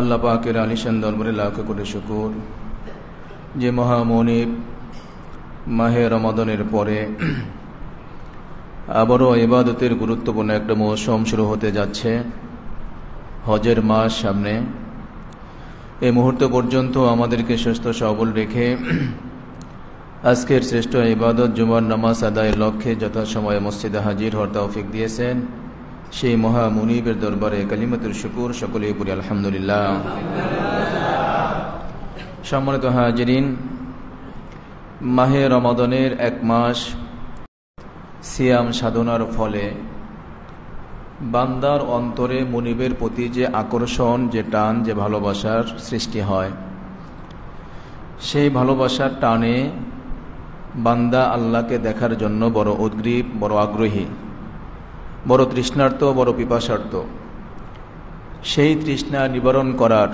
আল্লাহ পাকের আলিশান দরবারে লাখ কোটি শুকর যে মহামনিব মাহে রমাদানের পরে আবারও ইবাদতের গুরুত্বপূর্ণ একটা মৌসুম শুরু হতে যাচ্ছে। হজের মাস সামনে। এই মুহূর্ত পর্যন্ত আমাদেরকে সুস্থ সবল রেখে আজকের শ্রেষ্ঠ ইবাদত জুমার নামাজ আদায়ের লক্ষ্যে যথাসময়ে মসজিদে হাজির হওয়ার তৌফিক দিয়েছেন সেই মহা মুনিবের দরবারে কালিমাতুল শুকুর সকলেই পড়ি আলহামদুলিল্লাহ। সম্মানিত হাজিরিন, মাহে রমাদানের এক মাস সিয়াম সাধনার ফলে বান্দার অন্তরে মুনিবের প্রতি যে আকর্ষণ, যে টান, যে ভালোবাসার সৃষ্টি হয়, সেই ভালোবাসার টানে বান্দা আল্লাহকে দেখার জন্য বড় উদ্গ্রীব, বড় আগ্রহী, বড় তৃষ্ণার্ত, বড় পিপাসার্ত। সেই তৃষ্ণা নিবারণ করার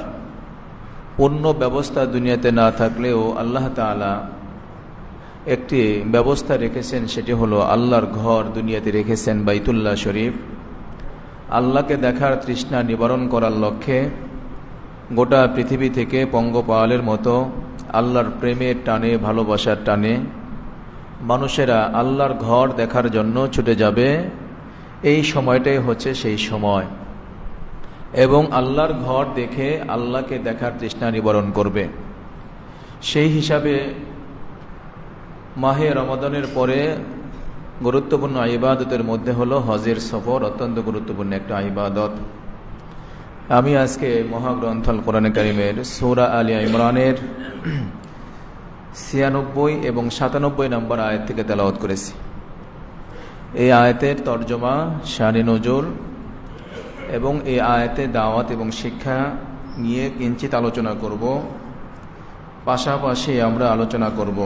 পূর্ণ ব্যবস্থা দুনিয়াতে না থাকলেও আল্লাহ তাআলা একটি ব্যবস্থা রেখেছেন, সেটি হলো আল্লাহর ঘর দুনিয়াতে রেখেছেন বাইতুল্লাহ শরীফ। আল্লাহকে দেখার তৃষ্ণা নিবারণ করার লক্ষ্যে গোটা পৃথিবী থেকে পঙ্গপালের মতো আল্লাহর প্রেমের টানে, ভালোবাসার টানে মানুষেরা আল্লাহর ঘর দেখার জন্য ছুটে যাবে। এই সময়টাই হচ্ছে সেই সময়, এবং আল্লাহর ঘর দেখে আল্লাহকে দেখার তৃষ্ণা নিবারণ করবে। সেই হিসাবে মাহে রমাদানের পরে গুরুত্বপূর্ণ ইবাদতের মধ্যে হলো হজের সফর, অত্যন্ত গুরুত্বপূর্ণ একটা ইবাদত। আমি আজকে মহাগ্রন্থ আল কোরআনে কারিমের সূরা আলে ইমরানের 96 এবং 97 নম্বর আয়াত থেকে তেলাওয়াত করেছি। এই আয়াতের তর্জমা, শানে নজুল এবং এই আয়াতে দাওয়াত এবং শিক্ষা নিয়ে কিঞ্চিত আলোচনা করব। পাশাপাশি আমরা আলোচনা করব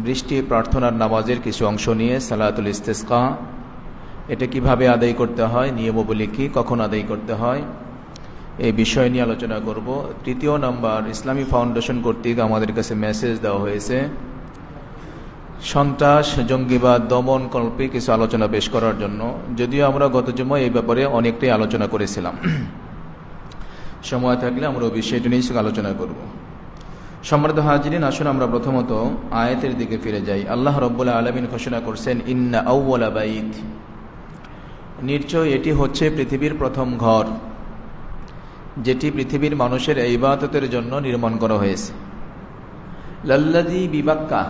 বৃষ্টি প্রার্থনার নামাজের কিছু অংশ নিয়ে, সালাতুল ইস্তিসকা, এটা কিভাবে আদায় করতে হয়, নিয়মাবলী কি, কখন আদায় করতে হয়, এই বিষয় নিয়ে আলোচনা করব। তৃতীয় নাম্বার, ইসলামী ফাউন্ডেশন কর্তৃক আমাদের কাছে মেসেজ দেওয়া হয়েছে সন্ত্রাস, জঙ্গিবাদ দমন কল্পে কিছু আলোচনা পেশ করার জন্য। যদিও আমরা গত জুমায় এই ব্যাপারে অনেকটাই আলোচনা করেছিলাম, সময় থাকলে আমরা ওই বিষয়টি নিয়ে আলোচনা করব। সম্মানিত হাজিরিন, আসুন আমরা প্রথমত আয়াতের দিকে ফিরে যাই। আল্লাহ রাব্বুল আলামিন ঘোষণা করছেন, ইন্না আউওয়ালা বাইত, নিশ্চয় এটি হচ্ছে পৃথিবীর প্রথম ঘর, যেটি পৃথিবীর মানুষের ইবাদতের জন্য নির্মাণ করা হয়েছে। লাল্লাযী বিবাক্কা,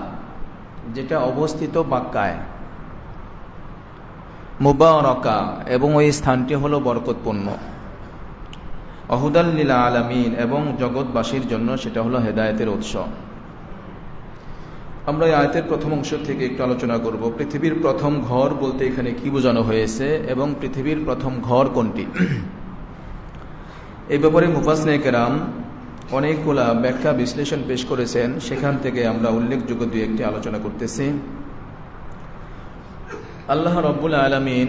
যেটা অবস্থিত বাক্কায়, মুবারাকা, এবং ওই স্থানটি হলো বরকতপূর্ণ, অহুদাল লিল আলামিন, এবং জগৎবাসীর জন্য সেটা হলো হেদায়েতের উৎস। আমরা এই আয়াতের প্রথম অংশ থেকে একটু আলোচনা করব। পৃথিবীর প্রথম ঘর বলতে এখানে কি বোঝানো হয়েছে এবং পৃথিবীর প্রথম ঘর কোনটি, এই ব্যাপারে মুফাসসিরিনে কেরাম অনেকগুলা ব্যাখ্যা বিশ্লেষণ পেশ করেছেন। সেখান থেকে আমরা উল্লেখযোগ্য দুই একটি আলোচনা করতেছি। আল্লাহ রাব্বুল আলামিন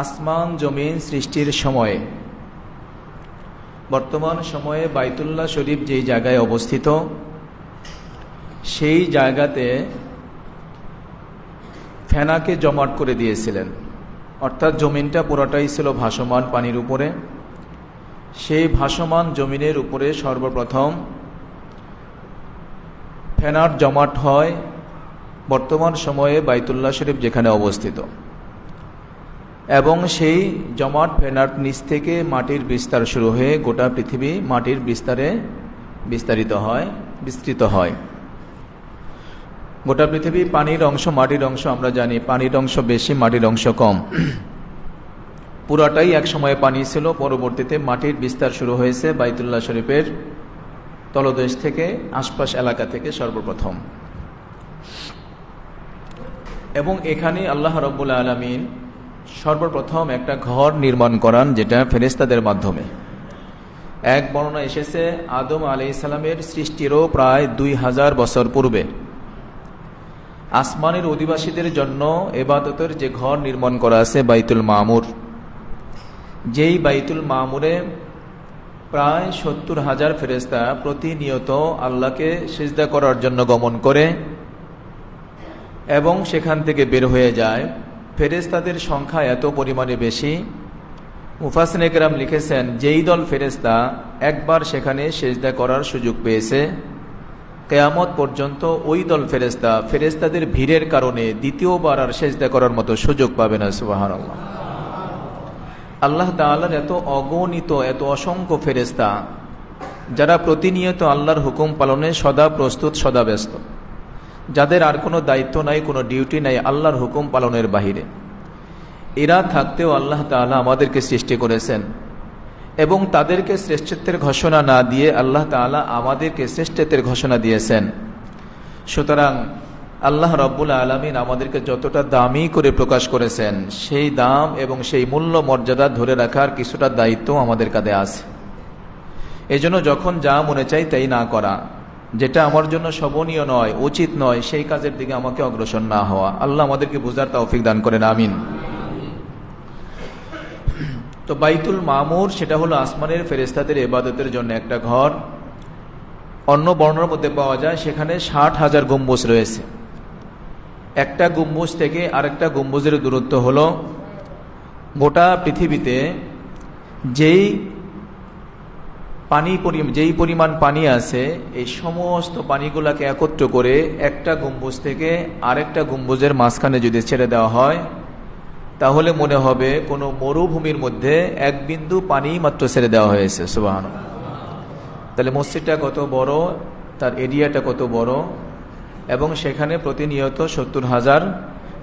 আসমান জমিন সৃষ্টির সময়ে, বর্তমান সময়ে বাইতুল্লাহ শরীফ যেই জায়গায় অবস্থিত, সেই জায়গাতে ফেনাকে জমাট করে দিয়েছিলেন, অর্থাৎ জমিনটা পুরোটাই ছিল ভাসমান পানির উপরে। সেই ভাসমান জমিনের উপরে সর্বপ্রথম ফেনার জমাট হয় বর্তমান সময়ে বাইতুল্লাহ শরীফ যেখানে অবস্থিত, এবং সেই জমাট ফেনার নিচ থেকে মাটির বিস্তার শুরু হয়ে গোটা পৃথিবী মাটির বিস্তারে বিস্তৃত হয়। গোটা পৃথিবী পানির অংশ, মাটির অংশ, আমরা জানি পানির অংশ বেশি, মাটির অংশ কম। পুরাটাই এক সময়ে পানি ছিল, পরবর্তীতে মাটির বিস্তার শুরু হয়েছে বাইতুল্লাহ শরীফের তলদেশ থেকে, আশপাশ এলাকা থেকে সর্বপ্রথম। এবং এখানে আল্লাহ রাব্বুল আলামিন সর্বপ্রথম একটা ঘর নির্মাণ করান, যেটা ফেরেশতাদের মাধ্যমে। এক বর্ণনা এসেছে আদম আলাইহিস সালামের সৃষ্টিরও প্রায় 2000 বছর পূর্বে আসমানের অধিবাসীদের জন্য ইবাদতের যে ঘর নির্মাণ করা আছে বাইতুল মামুর, যেই বাইতুল মামুরে প্রায় 70,000 ফেরেশতা প্রতিনিয়ত আল্লাহকে সিজদা করার জন্য গমন করে এবং সেখান থেকে বের হয়ে যায়। ফেরেশতাদের সংখ্যা এত পরিমাণে বেশি মুফাসসিরিনে কেরাম লিখেছেন, যেই দল ফেরেশতা একবার সেখানে সিজদা করার সুযোগ পেয়েছে, কিয়ামত পর্যন্ত ওই দল ফেরেশতাদের ভিড়ের কারণে দ্বিতীয়বার আর সিজদা করার মতো সুযোগ পাবে না। সুবহানাল্লাহ। আল্লাহ তাআলার এত অগণিত, এত অসংখ্য ফেরেশতা, যারা প্রতিনিয়ত আল্লাহর হুকুম পালনে সদা প্রস্তুত, সদা ব্যস্ত, যাদের আর কোনো দায়িত্ব নাই, কোনো ডিউটি নাই আল্লাহর হুকুম পালনের বাহিরে। এরা থাকতেও আল্লাহ তাআলা আমাদেরকে সৃষ্টি করেছেন এবং তাদেরকে শ্রেষ্ঠত্বের ঘোষণা না দিয়ে আল্লাহ তাআলা আমাদেরকে শ্রেষ্ঠত্বের ঘোষণা দিয়েছেন। সুতরাং আল্লাহ রাব্বুল আলামিন আমাদেরকে যতটা দামি করে প্রকাশ করেছেন, সেই দাম এবং সেই মূল্য মর্যাদা ধরে রাখার কিছুটা দায়িত্ব আমাদের কাঁধে আছে। এজন্য যখন যা মনে চাই তাই না করা, যেটা আমার জন্য শোভনীয় নয়, উচিত নয়, সেই কাজের দিকে আমাকে অগ্রসর না হওয়া। আল্লাহ আমাদেরকে বুঝার তৌফিক দান করেন, আমিন। তো বাইতুল মামুর সেটা হলো আসমানের ফেরেশতাদের ইবাদতের জন্য একটা ঘর। অন্য বর্ণনার মধ্যে পাওয়া যায় সেখানে 60,000 গম্বুজ রয়েছে। একটা গম্বুজ থেকে আরেকটা গম্বুজের দূরত্ব হলো গোটা পৃথিবীতে যেই পরিমাণ পানি আছে, এই সমস্ত পানিগুলাকে একত্র করে একটা গম্বুজ থেকে আরেকটা গম্বুজের মাঝখানে যদি ছেড়ে দেওয়া হয়, তাহলে মনে হবে কোনো মরুভূমির মধ্যে এক বিন্দু পানি মাত্র ছেড়ে দেওয়া হয়েছে। সুবহানাল্লাহ। তাহলে মসজিদটা কত বড়, তার এরিয়াটা কত বড়, এবং সেখানে প্রতিনিয়ত 70,000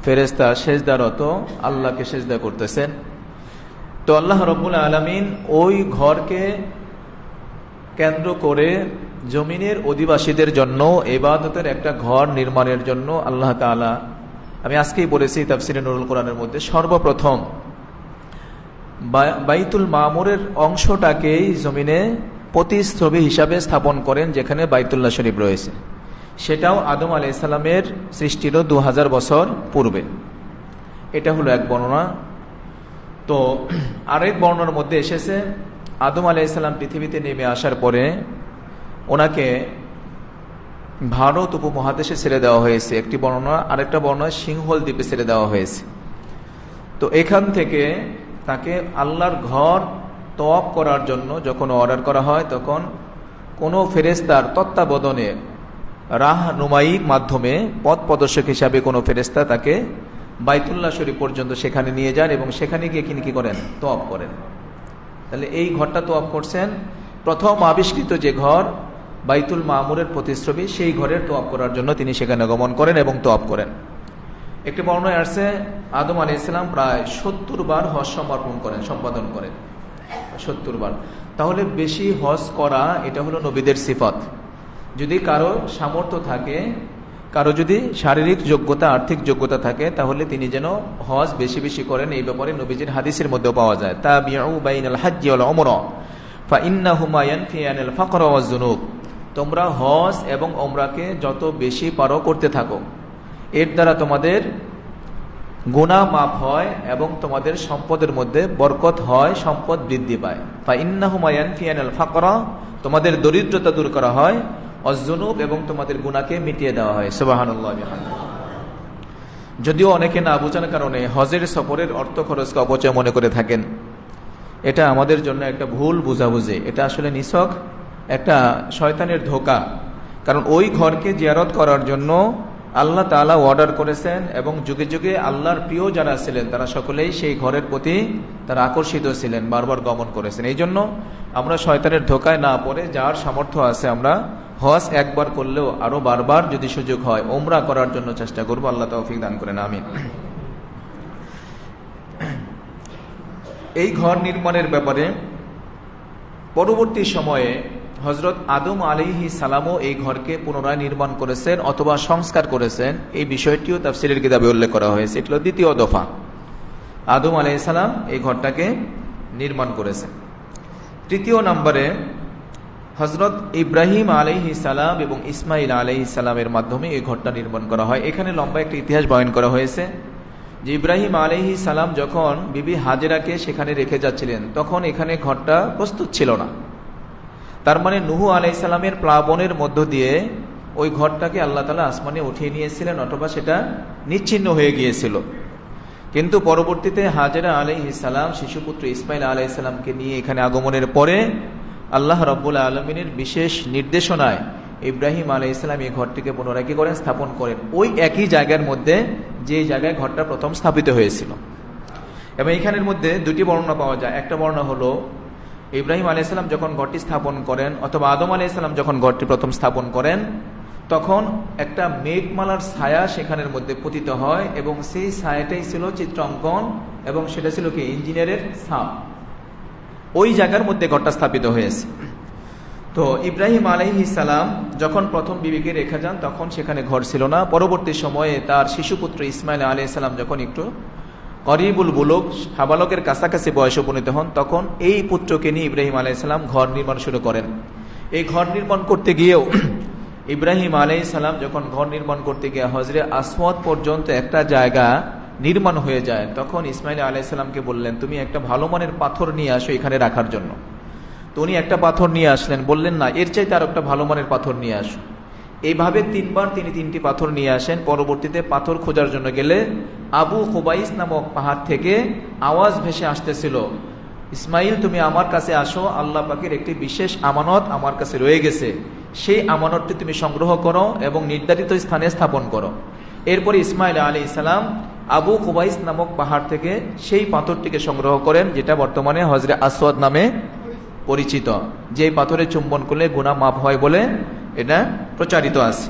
ফেরেশতা সেজদারত আল্লাহকে সেজদা করতেছেন। তো আল্লাহ রাব্বুল আলামিন ওই ঘরকে কেন্দ্র করে জমিনের অধিবাসীদের জন্য ইবাদতের একটা ঘর নির্মাণের জন্য আল্লাহ তাআলা, আমি আজকেই বলেছি তাফসিরে নুরুল কোরআনের মধ্যে, সর্বপ্রথম বাইতুল মামুরের অংশটাকেই জমিনে প্রতিচ্ছবি হিসাবে স্থাপন করেন, যেখানে বাইতুল্লাহ শরীফ রয়েছে। সেটাও আদম আলাইহিস সালামের সৃষ্টিরও 2000 বছর পূর্বে। এটা হলো এক বর্ণনা। তো আরেক বর্ণনার মধ্যে এসেছে, আদম আলাইহিস সালাম পৃথিবীতে নেমে আসার পরে ওনাকে ভারত উপমহাদেশে ছেড়ে দেওয়া হয়েছে একটি বর্ণনা, আরেকটা বর্ণনা সিংহল দ্বীপে ছেড়ে দেওয়া হয়েছে। তো এখান থেকে তাকে আল্লাহর ঘর তওয়াফ করার জন্য যখন অর্ডার করা হয়, তখন কোনো ফেরেশতার তত্ত্বাবধানে রাহনুমাইর মাধ্যমে পথ প্রদর্শক হিসাবে কোনো ফেরেশতা তাকে বাইতুল্লাহ শরীফ পর্যন্ত সেখানে নিয়ে যান এবং সেখানে গিয়ে কি করেন, তওয়াফ করেন। তাহলে এই ঘরটা তওয়াফ করছেন। প্রথম আবিষ্কৃত যে ঘর বাইতুল মামুরের প্রতিচ্ছবি, সেই ঘরের তওয়াফ করার জন্য তিনি সেখানে গমন করেন এবং তওয়াফ করেন। একটি বর্ণনায় আসছে আদম আলাইহিস সালাম প্রায় 70 বার হজ সম্পাদন করেন 70 বার। তাহলে বেশি হজ করা এটা হলো নবীদের সিফাত। যদি কারো সামর্থ্য থাকে, কারো যদি শারীরিক যোগ্যতা, আর্থিক যোগ্যতা থাকে, তাহলে তিনি যেন হজ বেশি বেশি করেন। এই ব্যাপারে নবীজির হাদিসের মধ্যেও পাওয়া যায়, তাবিউ বাইনাল হাজ্জি ওয়াল উমরা ফাইন্নাহুমা ইয়ানফিয়ানিল ফাকর ওয়াজ যুনুব। তোমরা হজ এবং উমরাকে যত বেশি পারো করতে থাকো, এর দ্বারা তোমাদের গুনাহ মাফ হয় এবং তোমাদের সম্পদের মধ্যে বরকত হয়, সম্পদ বৃদ্ধি পায়। ফাইন্নাহুমা ইয়ানফিয়ানিল ফাকর, তোমাদের দরিদ্রতা দূর করা হয়, অযুনুব এবং তোমাদের গুনাহকে মিটিয়ে দেওয়া হয়। সুবহানাল্লাহ। যদিও অনেকে না বোঝার কারণে হজের সফরের অর্থ খরচকে অপচয় মনে করে থাকেন, এটা আমাদের জন্য একটা ভুল বুঝাবুঝি। এটা আসলে নিছক একটা শয়তানের ধোঁকা। কারণ ওই ঘরকে জিয়ারত করার জন্য আল্লাহ তাআলা অর্ডার করেছেন এবং যুগে যুগে আল্লাহর প্রিয় যারা ছিলেন তারা সকলেই সেই ঘরের প্রতি তারা আকর্ষিত ছিলেন, বারবার গমন করেছেন। এই জন্য আমরা শয়তানের ধোঁকায় না পড়ে যার সামর্থ্য আছে আমরা হজ একবার করলেও আরো বারবার যদি সুযোগ হয় উমরা করার জন্য চেষ্টা করবো। আল্লাহ তৌফিক দান করেন, আমিন। এই ঘর নির্মাণের ব্যাপারে পরবর্তী সময়ে হযরত আদম আলাইহিস সালামও এই ঘরকে পুনরায় নির্মাণ করেছেন অথবা সংস্কার করেছেন। এই বিষয়টিও তাফসীরের কিতাবে উল্লেখ করা হয়েছে। এটা হলো দ্বিতীয় দফা। আদম আলাইহিস সালাম এই ঘরটাকে নির্মাণ করেছেন। তৃতীয় নম্বরে হযরত ইব্রাহিম আলাইহিস সালাম এবং ইসমাইল আলাইহিস সালামের মাধ্যমে এই ঘরটা নির্মাণ করা হয়। এখানে লম্বা একটা ইতিহাস বয়ান করা হয়েছে যে ইব্রাহিম আলাইহিস সালাম যখন বিবি হাজেরাকে সেখানে রেখে যাচ্ছিলেন, তখন এখানে ঘরটা প্রস্তুত ছিল না। তার মানে নূহ আলাইহিস সালামের প্লাবনের মধ্য দিয়ে ওই ঘরটাকে আল্লাহ তাআলা আসমানে উঠিয়ে নিয়েছিলেন, অথবা সেটা নিচ্ছিন্ন হয়ে গিয়েছিল। কিন্তু পরবর্তীতে হাজেরা আলাইহিস সালাম শিশুপুত্র ইসমাইল আলাইহিস সালামকে নিয়ে এখানে আগমনের পরে আল্লাহ রাব্বুল আলামিনের বিশেষ নির্দেশনায় ইব্রাহিম আলাইহিস সালাম এই ঘরটিকে পুনরায় কি করেন, স্থাপন করেন ওই একই জায়গার মধ্যে যে জায়গায় ঘরটা প্রথম স্থাপিত হয়েছিল। এবং এখানের মধ্যে দুটি বর্ণনা পাওয়া যায়। একটা বর্ণনা হলো ইব্রাহিম আলাইহিস সালাম যখন ঘরটি স্থাপন করেন অথবা আদম আলাইহিস সালাম যখন ঘরটি প্রথম স্থাপন করেন তখন একটা মেঘমালার ছায়া সেখানের মধ্যে পতিত হয় এবং সেই ছায়াটাই ছিল চিত্রাঙ্কন এবং সেটা ছিল কি ইঞ্জিনিয়ারের ছাপ। ওই জায়গার মধ্যে ঘরটা স্থাপিত হয়েছে। তো ইব্রাহিম আলাইহিস সালাম যখন প্রথম বিবিকে রেখে যান তখন সেখানে ঘর ছিল না। পরবর্তী সময়ে তার শিশুপুত্র ইসমাইল আলাইহিস সালাম যখন একটু করিবুল বুলুগ সাবালকের কাছাকাছি বয়সে উপনীত হন তখন এই পুত্রকে নিয়ে ইব্রাহিম আলাইহিস সালাম ঘর নির্মাণ শুরু করেন। এই ঘর নির্মাণ করতে গিয়েও ইব্রাহিম আলাইহিস সালাম যখন ঘর নির্মাণ করতে গিয়ে হজরে আসওয়াদ পর্যন্ত একটা জায়গা নির্মাণ হয়ে যায় তখন ইসমাইল আলাইহিস সালামকে বললেন, তুমি একটা ভালো মানের পাথর নিয়ে আসো এখানে রাখার জন্য। তো উনি একটা পাথর নিয়ে আসলেন, বললেন না এর চাইতে আর একটা ভালো মানের পাথর নিয়ে আসো। এইভাবে তিনবার তিনি তিনটি পাথর নিয়ে আসেন। পরবর্তীতে পাথর খোঁজার জন্য গেলে আবু কুবাইস নামক পাহাড় থেকে আওয়াজ ভেসে আসতেছিল, ইসমাইল তুমি আমার কাছে আসো, আল্লাহ পাকের একটি বিশেষ আমানত আমার কাছে রয়ে গেছে, সেই আমানতটি তুমি সংগ্রহ করো এবং নির্ধারিত স্থানে স্থাপন করো। এরপরে ইসমাইল আলাইহিস সালাম আবু কুবাইস নামক পাহাড় থেকে সেই পাথরটিকে সংগ্রহ করেন যেটা বর্তমানে হজরে আসওয়াদ নামে পরিচিত, যে পাথরে চুম্বন করলে গুনাহ মাফ হয় বলে এটা প্রচারিত আছে।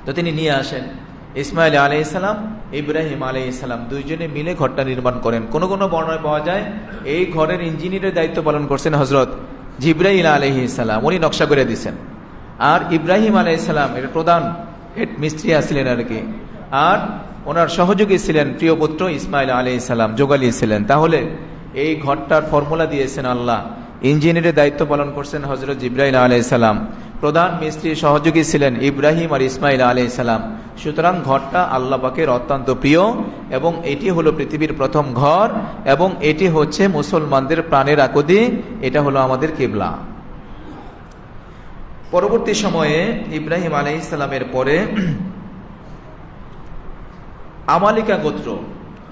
তো তিনি নিয়ে আসেন। ইসমাইল আলাইহিস সালাম ইব্রাহিম আলাইহিস সালাম দুইজনে মিলে ঘরটা নির্মাণ করেন। কোন কোন বর্ণনায় পাওয়া যায় এই ঘরের ইঞ্জিনিয়ারের দায়িত্ব পালন করছেন হযরত জিবরাইল আলাইহিস সালাম, উনি নকশা করে দিয়েছেন। আর ইব্রাহিম আলাইহিস সালাম এর প্রধান হেড মিস্ত্রি ছিলেন আর কি, আর ওনার সহযোগী ছিলেন প্রিয় পুত্র ইসমাইল আলাইহিস সালাম, যোগালী ছিলেন। তাহলে এই ঘরটার ফর্মুলা দিয়েছেন আল্লাহ, ইঞ্জিনিয়ারের দায়িত্ব পালন করছেন হযরত জিবরাইল আলাইহিস সালাম, প্রধান মিস্ত্রি সহযোগী ছিলেন ইব্রাহিম আর ইসমাইল আলাইহিস সালাম। সুতরাং ঘরটা আল্লাহ পাকের অত্যন্ত প্রিয় এবং এটি হলো পৃথিবীর প্রথম ঘর এবং এটি হচ্ছে মুসলমানদের প্রাণের আকদি, এটা হলো আমাদের কিবলা। পরবর্তী সময়ে ইব্রাহিম আলাইহিস সালামের পরে আমালিকা গোত্র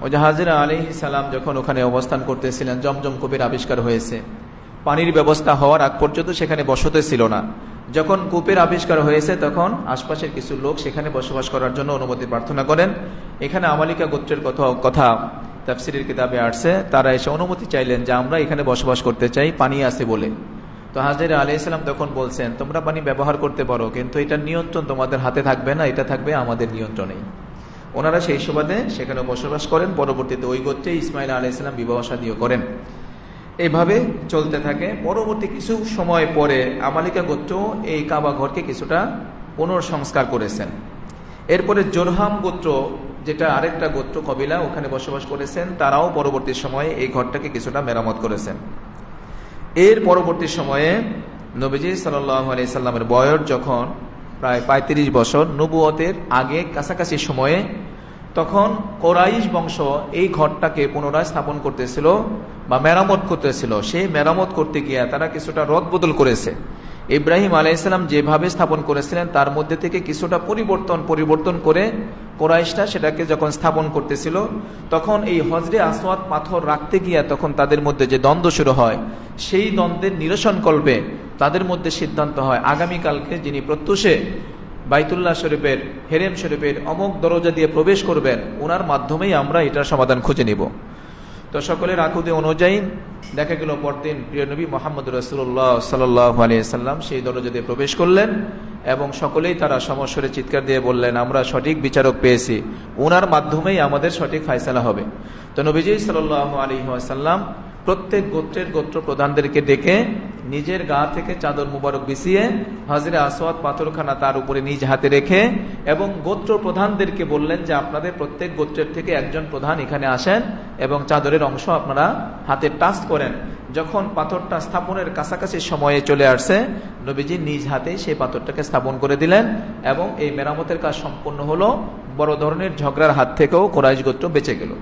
ও হাজেরা আলাইহিস সালাম যখন ওখানে অবস্থান করতেছিলেন, জমজম কূপের আবিষ্কার হয়েছে। পানির ব্যবস্থা হওয়ার আগ পর্যন্ত সেখানে বসতি ছিল না। যখন কূপের আবিষ্কার হয়েছে তখন আশপাশের কিছু লোক সেখানে বসবাস করার জন্য অনুমতি প্রার্থনা করেন। এখানে আমালিকা গোত্রের কথা তাফসীরের কিতাবে আসছে, তারা এসে অনুমতি চাইলেন যে আমরা এখানে বসবাস করতে চাই, পানি আছে বলে। তো হাজেরা আলাইহিস সালাম তখন বলছেন, তোমরা পানি ব্যবহার করতে পারো কিন্তু এটার নিয়ন্ত্রণ তোমাদের হাতে থাকবে না, এটা থাকবে আমাদের নিয়ন্ত্রণেই। ওনারা সেই সুবাদে সেখানে বসবাস করেন। পরবর্তীতে ওই গোত্রে ইসমাইল আলাইহিস সালাম বিবাহ শাদীও করেন। এইভাবে চলতে থাকে। পরবর্তী কিছু সময় পরে আমালিকা গোত্র এই কাবা ঘরকে কিছুটা পুনর্সংস্কার করেছেন। এরপরে জোরহাম গোত্র, যেটা আরেকটা গোত্র কবিলা ওখানে বসবাস করেছেন, তারাও পরবর্তী সময়ে এই ঘরটাকে কিছুটা মেরামত করেছেন। এর পরবর্তী সময়ে নবীজি সাল্লাল্লাহু আলাইহি সাল্লামের বয়স যখন প্রায় 35 বছর, নবুয়তের আগে কাছাকাছি সময়ে, তখন কোরাইশ বংশ এই ঘরটাকে পুনরায় স্থাপন করতেছিল বা মেরামত করতেছিল। সেই মেরামত করতে গিয়ে তারা কিছুটা রদবদল করেছে। ইব্রাহিম আলাইহিস সালাম যেভাবে স্থাপন করেছিলেন তার মধ্যে থেকে কিছুটা পরিবর্তন করে কোরাইশরা সেটাকে যখন স্থাপন করতেছিল তখন এই হজরে আসওয়াদ পাথর রাখতে গিয়ে তখন তাদের মধ্যে যে দ্বন্দ্ব শুরু হয়, সেই দ্বন্দ্বের নিরসন কল্পে তাদের মধ্যে সিদ্ধান্ত হয় আগামীকালকে যিনি প্রত্যুষে বাইতুল্লাহ শরীফের হেরেম শরীফের অমুক দরজা দিয়ে প্রবেশ করবেন, ওনার মাধ্যমেই আমরা এটার সমাধান খুঁজে নিব। তো সকলের আকুতি অনুযায়ী দেখা গেল পরদিন প্রিয় নবী মুহাম্মদ রাসূলুল্লাহ সাল্লাল্লাহু আলাইহি সাল্লাম সেই দরজা দিয়ে প্রবেশ করলেন এবং সকলেই তারা সমস্বরে চিৎকার দিয়ে বললেন, আমরা সঠিক বিচারক পেয়েছি, ওনার মাধ্যমেই আমাদের সঠিক ফায়সালা হবে। তো নবীজি সাল্লাল্লাহু আলাইহি ওয়াসাল্লাম প্রত্যেক গোত্রের গোত্র প্রধানদেরকে ডেকে নিজের গা থেকে চাদর মুবারক বিছিয়ে হাজরে আসওয়াদ পাথরখানা তার উপরে নিজ হাতে রেখে এবং গোত্র প্রধানদেরকে বললেন যে আপনাদের প্রত্যেক গোত্রের থেকে একজন প্রধান এখানে আসেন এবং চাদরের অংশ আপনারা হাতে টাচ করেন। যখন পাথরটা স্থাপনের কাছাকাছি সময়ে চলে আসছে, নবীজি নিজ হাতে সেই পাথরটাকে স্থাপন করে দিলেন এবং এই মেরামতের কাজ সম্পন্ন হলো। বড় ধরনের ঝগড়ার হাত থেকেও কোরাইশ গোত্র বেঁচে গেল।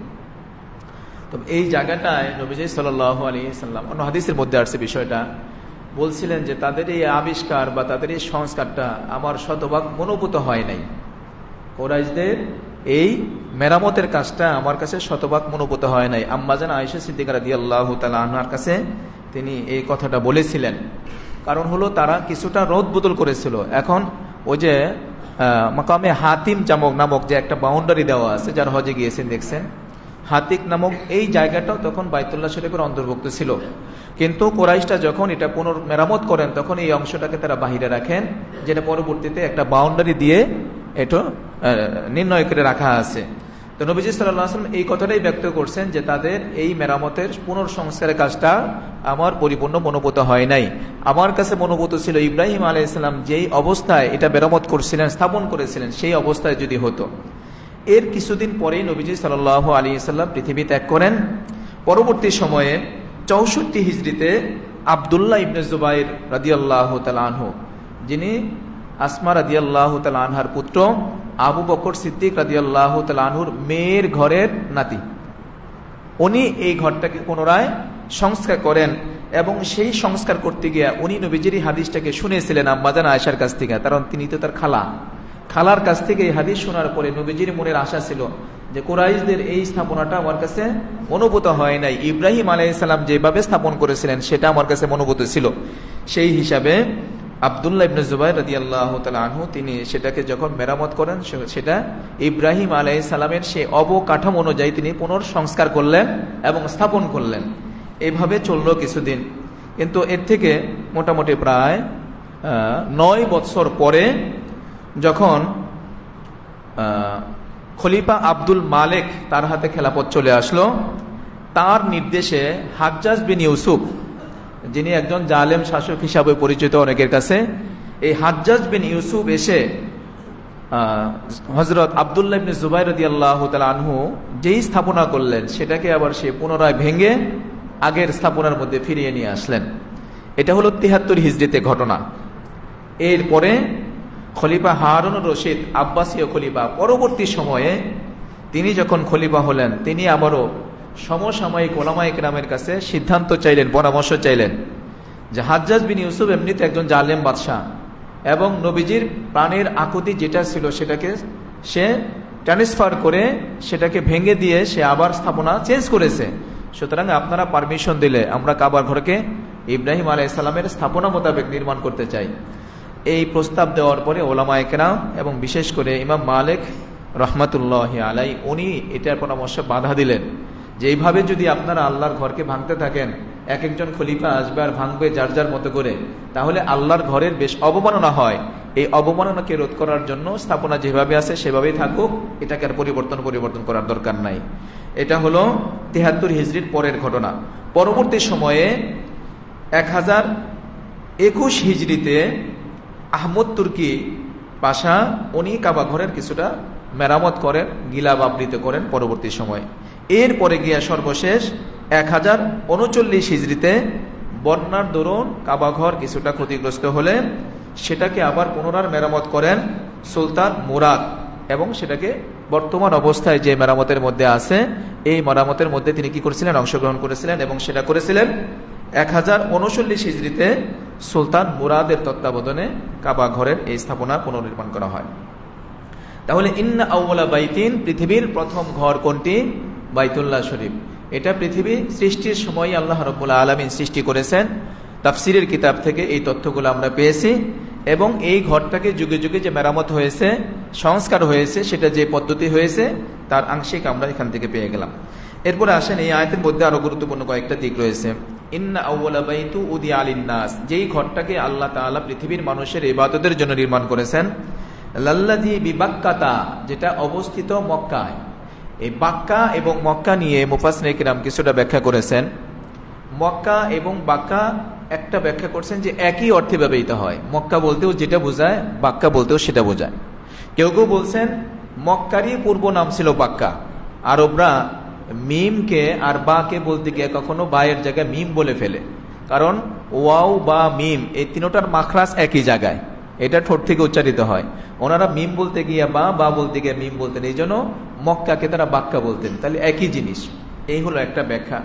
এই জায়গাটায় নবীজি সাল্লাল্লাহু আলাইহি সাল্লাম অন্য হাদিসের মধ্যে আসছে বিষয়টা, বলছিলেন যে তাদের এই আবিষ্কার বা তাদের এই সংস্কারটা আমার শতভাগ মনোভূত হয় নাই। কোরাইশদের এই মেরামতের কাজটা আমার কাছে শতভাগ মনোভূত হয় নাই। আম্মাজান আয়েশা সিদ্দিকা রাদিয়াল্লাহু তাআলা আনহার কাছে তিনি এই কথাটা বলেছিলেন। কারণ হলো তারা কিছুটা রদ বদল করেছিল। এখন ওই যে মাকামে হাতিম নামক যে একটা বাউন্ডারি দেওয়া আছে, যার হজে গিয়েছেন দেখছেন, হাতিক নামক এই জায়গাটাও তখন বাইতুল্লাহ শরীফের অন্তর্ভুক্ত ছিল। কিন্তু কোরাইশটা যখন এটা পুনর্মেরামত করেন তখন এই অংশটাকে তারা বাহিরে রাখেন, যেটা পরবর্তীতে একটা বাউন্ডারি দিয়ে এটা নির্ণয় করে রাখা আছে। তো নবীজি সাল্লাল্লাহু আলাইহি ওয়াসাল্লাম এই কথাটাই ব্যক্ত করছেন যে তাদের এই মেরামতের পুনর্সংস্কারের কাজটা আমার পরিপূর্ণ মনোভূত হয় নাই। আমার কাছে মনোভূত ছিল ইব্রাহিম আলাইহিস সালাম যেই অবস্থায় এটা মেরামত করছিলেন, স্থাপন করেছিলেন, সেই অবস্থায় যদি হতো। এর কিছুদিন পরেই নবীজি সাল্লাল্লাহু আলাইহি ওয়াসাল্লাম পৃথিবী ত্যাগ করেন। পরবর্তী সময়ে 64 হিজরিতে আব্দুল্লাহ ইবনে জুবাইর রাদিয়াল্লাহু তাআলা আনহু, যিনি আসমা রাদিয়াল্লাহু তাআলা আনহার পুত্র, আবু বকর সিদ্দিক রাদিয়াল্লাহু তাআলা আনহুর মেয়ের ঘরের নাতি, উনি এই ঘরটাকে পুনরায় সংস্কার করেন। এবং সেই সংস্কার করতে গিয়ে উনি নবীজির হাদিসটাকে শুনেছিলেন আম্মাজান আয়েশার কাছ থেকে, কারণ তিনি তো তার খালার কাছ থেকে এই হাদিস শোনার পরে নবীজির মনের আশা ছিল যে কুরাইশদের এই স্থাপনাটা আমার কাছে মনোভূত হয় নাই, ইব্রাহিম আলাইহিস সালাম যেভাবে স্থাপন করেছিলেন সেটা আমার কাছে মনোভূত ছিল। সেই হিসাবে আব্দুল্লাহ ইবনে জুবাইর রাদিয়াল্লাহু তাআলা আনহু তিনি সেটাকে যখন মেরামত করেন, সেটা ইব্রাহিম আলাইহিস সালামের সেই অবকাঠামো অনুযায়ী তিনি পুনর্সংস্কার করলেন এবং স্থাপন করলেন। এইভাবে চলল কিছুদিন। কিন্তু এর থেকে মোটামুটি প্রায় 9 বছর পরে যখন খলিফা আব্দুল মালেক তার হাতে খেলাফত চলে আসলো, তার নির্দেশে হাজ্জাজ বিন ইউসুফ, যিনি একজন জালেম শাসক হিসাবে পরিচিত অনেকের কাছে, এই হাজ্জাজ বিন ইউসুফ এসে হযরত আব্দুল্লাহ ইবনে জুবাইর রাদিয়াল্লাহু তাআলা আনহু যেই স্থাপনা করলেন সেটাকে আবার সে পুনরায় ভেঙে আগের স্থাপনার মধ্যে ফিরিয়ে নিয়ে আসলেন। এটা হলো 73 হিজরিতে ঘটনা। এরপরে খলিফা হারুনুর রশিদ আব্বাসীয় খলিফা, পরবর্তী সময়ে তিনি যখন খলিফা হলেন, তিনি আবারও সমসাময়িক ওলামায়ে কেরামের কাছে সিদ্ধান্ত চাইলেন, পরামর্শ চাইলেন যে হাজ্জাজ বিন ইউসুফ এমনিতে একজন জালেম বাদশাহ এবং নবীজির প্রাণের আকুতি যেটা ছিল সেটাকে সে ট্রান্সফার করে সেটাকে ভেঙে দিয়ে সে আবার স্থাপনা চেঞ্জ করেছে। সুতরাং আপনারা পারমিশন দিলে আমরা কাবার ঘরকে ইব্রাহিম আলাইহিস সালামের স্থাপনা মোতাবেক নির্মাণ করতে চাই। এই প্রস্তাব দেওয়ার পরে ওলামায়ে কেরাম এবং বিশেষ করে ইমাম মালিক রহমাতুল্লাহি আলাইহি উনি এটার পরামর্শ বাধা দিলেন যে এইভাবে যদি আপনারা আল্লাহর ঘরকে ভাঙতে থাকেন, এক একজন খলিফা আসবে আর ভাঙবে যার যার মতো করে, তাহলে আল্লাহর ঘরের বেশ অবমাননা হয়। এই অবমাননাকে রোধ করার জন্য স্থাপনা যেভাবে আছে সেভাবেই থাকুক, এটাকে আর পরিবর্তন করার দরকার নাই। এটা হলো 73 হিজরির পরের ঘটনা। পরবর্তী সময়ে 1021 হিজরিতে আহমদ তুর্কি পাশা উনি কাবা ঘরের কিছুটা মেরামত করেন, গিলাব আবৃত করেন পরবর্তী সময়ে। এরপরে গিয়া সর্বশেষ 1039 হিজরিতে বন্যার দরুন কাবা ঘর কিছুটা ক্ষতিগ্রস্ত হলে সেটাকে আবার পুনরায় মেরামত করেন সুলতান মুরাদ, এবং সেটাকে বর্তমান অবস্থায় যে মেরামতের মধ্যে আছে এই মেরামতের মধ্যে তিনি কি করেছিলেন, অংশগ্রহণ করেছিলেন। এবং সেটা করেছিলেন 1039 হিজরিতে সুলতান মুরাদের তত্ত্বাবধানে কাবা ঘরের এই স্থাপনা পুনর্নির্মাণ করা হয়। তাহলে ইন্না আউওয়ালা বাইতিন, পৃথিবীর প্রথম ঘর কোনটি? বাইতুল্লাহ শরীফ। এটা পৃথিবী সৃষ্টির সময় আল্লাহ রাব্বুল আলামিন সৃষ্টি করেছেন। তাফসিরের কিতাব থেকে এই তথ্যগুলো আমরা পেয়েছি। এবং এই ঘরটাকে যুগে যুগে যে মেরামত হয়েছে, সংস্কার হয়েছে, সেটা যে পদ্ধতি হয়েছে তার আংশিক আমরা এখান থেকে পেয়ে গেলাম। এরপরে আসেন এই আয়াতের মধ্যে আরো গুরুত্বপূর্ণ কয়েকটা দিক রয়েছে। ইন্না আউওয়ালা বাইতু উদিয়া লিন-নাস, যেই ঘরটাকে আল্লাহ তাআলা পৃথিবীর মানুষের ইবাদতের জন্য নির্মাণ করেছেন, লাল্লাযী বিবাক্কাতা, যেটা অবস্থিত মক্কায়। এই বাক্কা এবং মক্কা নিয়ে মুফাসসিরিনে কিরাম কিছুটা ব্যাখ্যা করেছেন। মক্কা এবং বাক্কা একটা ব্যাখ্যা করছেন যে একই অর্থে ব্যবহৃত হয়। মক্কা বলতেও যেটা বোঝায় বাক্কা বলতেও সেটা বোঝায়। কেউ কেউ বলছেন মক্কারই পূর্ব নাম ছিল বাক্কা। আরবরা মিমকে আর বাকে বলতে গিয়ে কখনো বায়ের জায়গায় মিম বলে ফেলে, কারণ ওয়াও বা মিম এই তিনটার মাখরাজ একই জায়গায়, এটা ঠোঁট থেকে উচ্চারিত হয়। ওনারা মিম বলতে গিয়ে বা বলতে গিয়ে মিম বলতেন, এই জন্য মক্কাকে তারা বাক্কা বলতেন। তাহলে একই জিনিস। এই হলো একটা ব্যাখ্যা।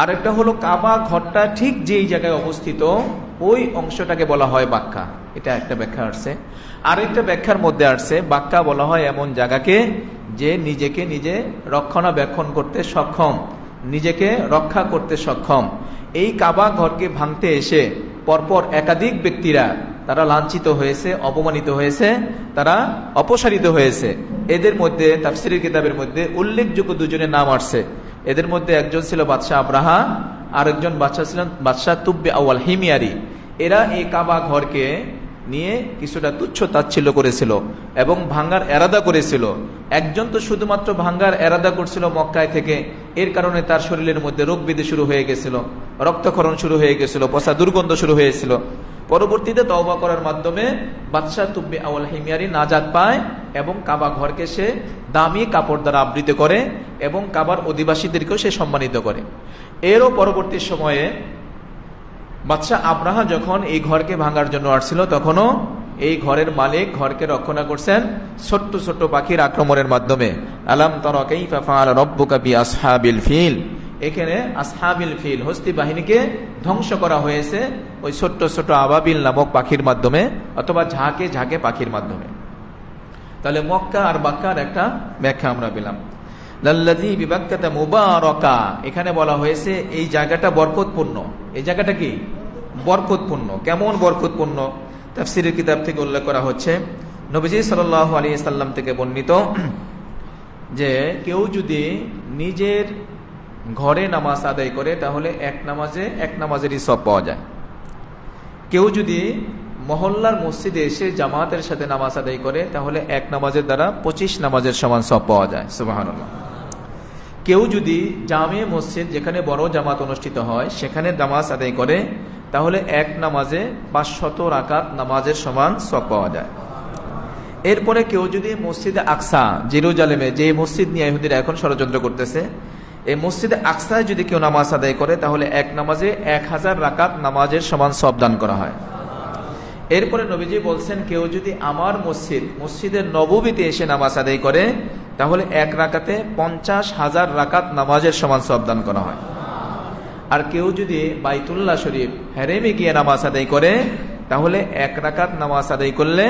আরেকটা হলো কাবা ঘরটা ঠিক যেই জায়গায় অবস্থিত ওই অংশটাকে বলা হয় বাক্কা, এটা একটা ব্যাখ্যা আসছে। আরেকটা ব্যাখ্যার মধ্যে আসছে বাক্কা বলা হয় এমন জায়গাকে যে নিজেকে নিজে রক্ষণাবেক্ষণ করতে সক্ষম, নিজেকে রক্ষা করতে সক্ষম। এই কাবা ঘরকে ভাঙতে এসে পরপর একাধিক ব্যক্তিরা তারা লাঞ্ছিত হয়েছে, অপমানিত হয়েছে, তারা অপসারিত হয়েছে। এদের মধ্যে তাফসীরের কিতাবের মধ্যে উল্লেখযোগ্য দুজনের নাম আসছে। এদের মধ্যে একজন ছিল বাদশাহ আব্রাহা, আরেকজন বাদশাহ ছিলেন বাদশাহ তুব্বে আউয়াল হিমিয়ারি। এরা এই কাবা ঘরকে নিয়ে কিছুটা তুচ্ছ তাচ্ছিল্য করেছিল এবং ভাঙ্গার এরাদা করেছিল। একজন তো শুধুমাত্র ভাঙ্গার এরাদা করছিল মক্কায় থেকে, এর কারণে তার শরীরের মধ্যে রোগ ব্যাধি শুরু হয়ে গেছিল, রক্তক্ষরণ শুরু হয়ে গেছিল, পচা দুর্গন্ধ শুরু হয়েছিল। পরবর্তীতে তওবা করার মাধ্যমে বাদশাহ তুব্বে আউয়াল হিমিয়ারি নাজাত পায় এবং কাবা ঘরকে সে দামি কাপড় দ্বারা আবৃত করে এবং কাবার অধিবাসীদেরকেও সে সম্মানিত করে। এরও পরবর্তী সময়ে বাদশাহ আব্রাহা যখন এই ঘরকে ভাঙার জন্য আসছিল, তখনও এই ঘরের মালিক ঘরকে রক্ষণা করছেন ছোট্ট ছোট্ট পাখির আক্রমণের মাধ্যমে। আলাম তারা কাইফা ফাআলা রাব্বুকা বিআসহাবিল ফিল, এখানে আসহাবিল ফিল হস্তি বাহিনীকে ধ্বংস করা হয়েছে ওই ছোট্ট ছোট্ট আবাবিল নামক পাখির মাধ্যমে, অথবা ঝাঁকে ঝাঁকে পাখির মাধ্যমে। তাহলে মক্কা আর বাক্কার একটা ব্যাখ্যা আমরা পেলাম। লাল্লাযী বিবাক্কাতা মুবারাকা, এখানে বলা হয়েছে এই জায়গাটা বরকতপূর্ণ। এই জায়গাটা কি বরকতপূর্ণ। কেমন বরকতপূর্ণ? তাফসীরের কিতাব থেকে উল্লেখ করা হচ্ছে, নবীজি সাল্লাল্লাহু আলাইহি সাল্লাম থেকে বর্ণিত যে কেউ যদি নিজের ঘরে নামাজ আদায় করে তাহলে এক নামাজেরই সওয়াব পাওয়া যায়। কেউ যদি মহল্লার মসজিদে এসে জামাতের সাথে নামাজ আদায় করে তাহলে এক নামাজের দ্বারা 25 নামাজের সমান সওয়াব পাওয়া যায়। সুবহানাল্লাহ। কেউ যদি জামে মসজিদ, যেখানে বড় জামাত অনুষ্ঠিত হয়, সেখানে নামাজ আদায় করে তাহলে এক নামাজে 500 রাকাত নামাজের সমান সওয়াব পাওয়া যায়। এরপরে কেউ যদি মসজিদে আকসা, জেরুজালেমে যে মসজিদ নিয়ে ইহুদিরা এখন ষড়যন্ত্র করতেছে, এই মসজিদে আকসায় যদি কেউ নামাজ আদায় করে তাহলে এক নামাজে 1000 রাকাত নামাজের সমান সওয়াব দান করা হয়। এরপরে নবীজি বলছেন কেউ যদি আমার মসজিদের নববীতে এসে নামাজ আদায় করে তাহলে এক রাকাতে 50,000 রাকাত নামাজের সমান সওয়াব দান করা হয়। আর কেউ যদি বাইতুল্লাহ শরীফ হেরেমে গিয়ে নামাজ আদায় করে তাহলে এক রাকাত নামাজ আদায় করলে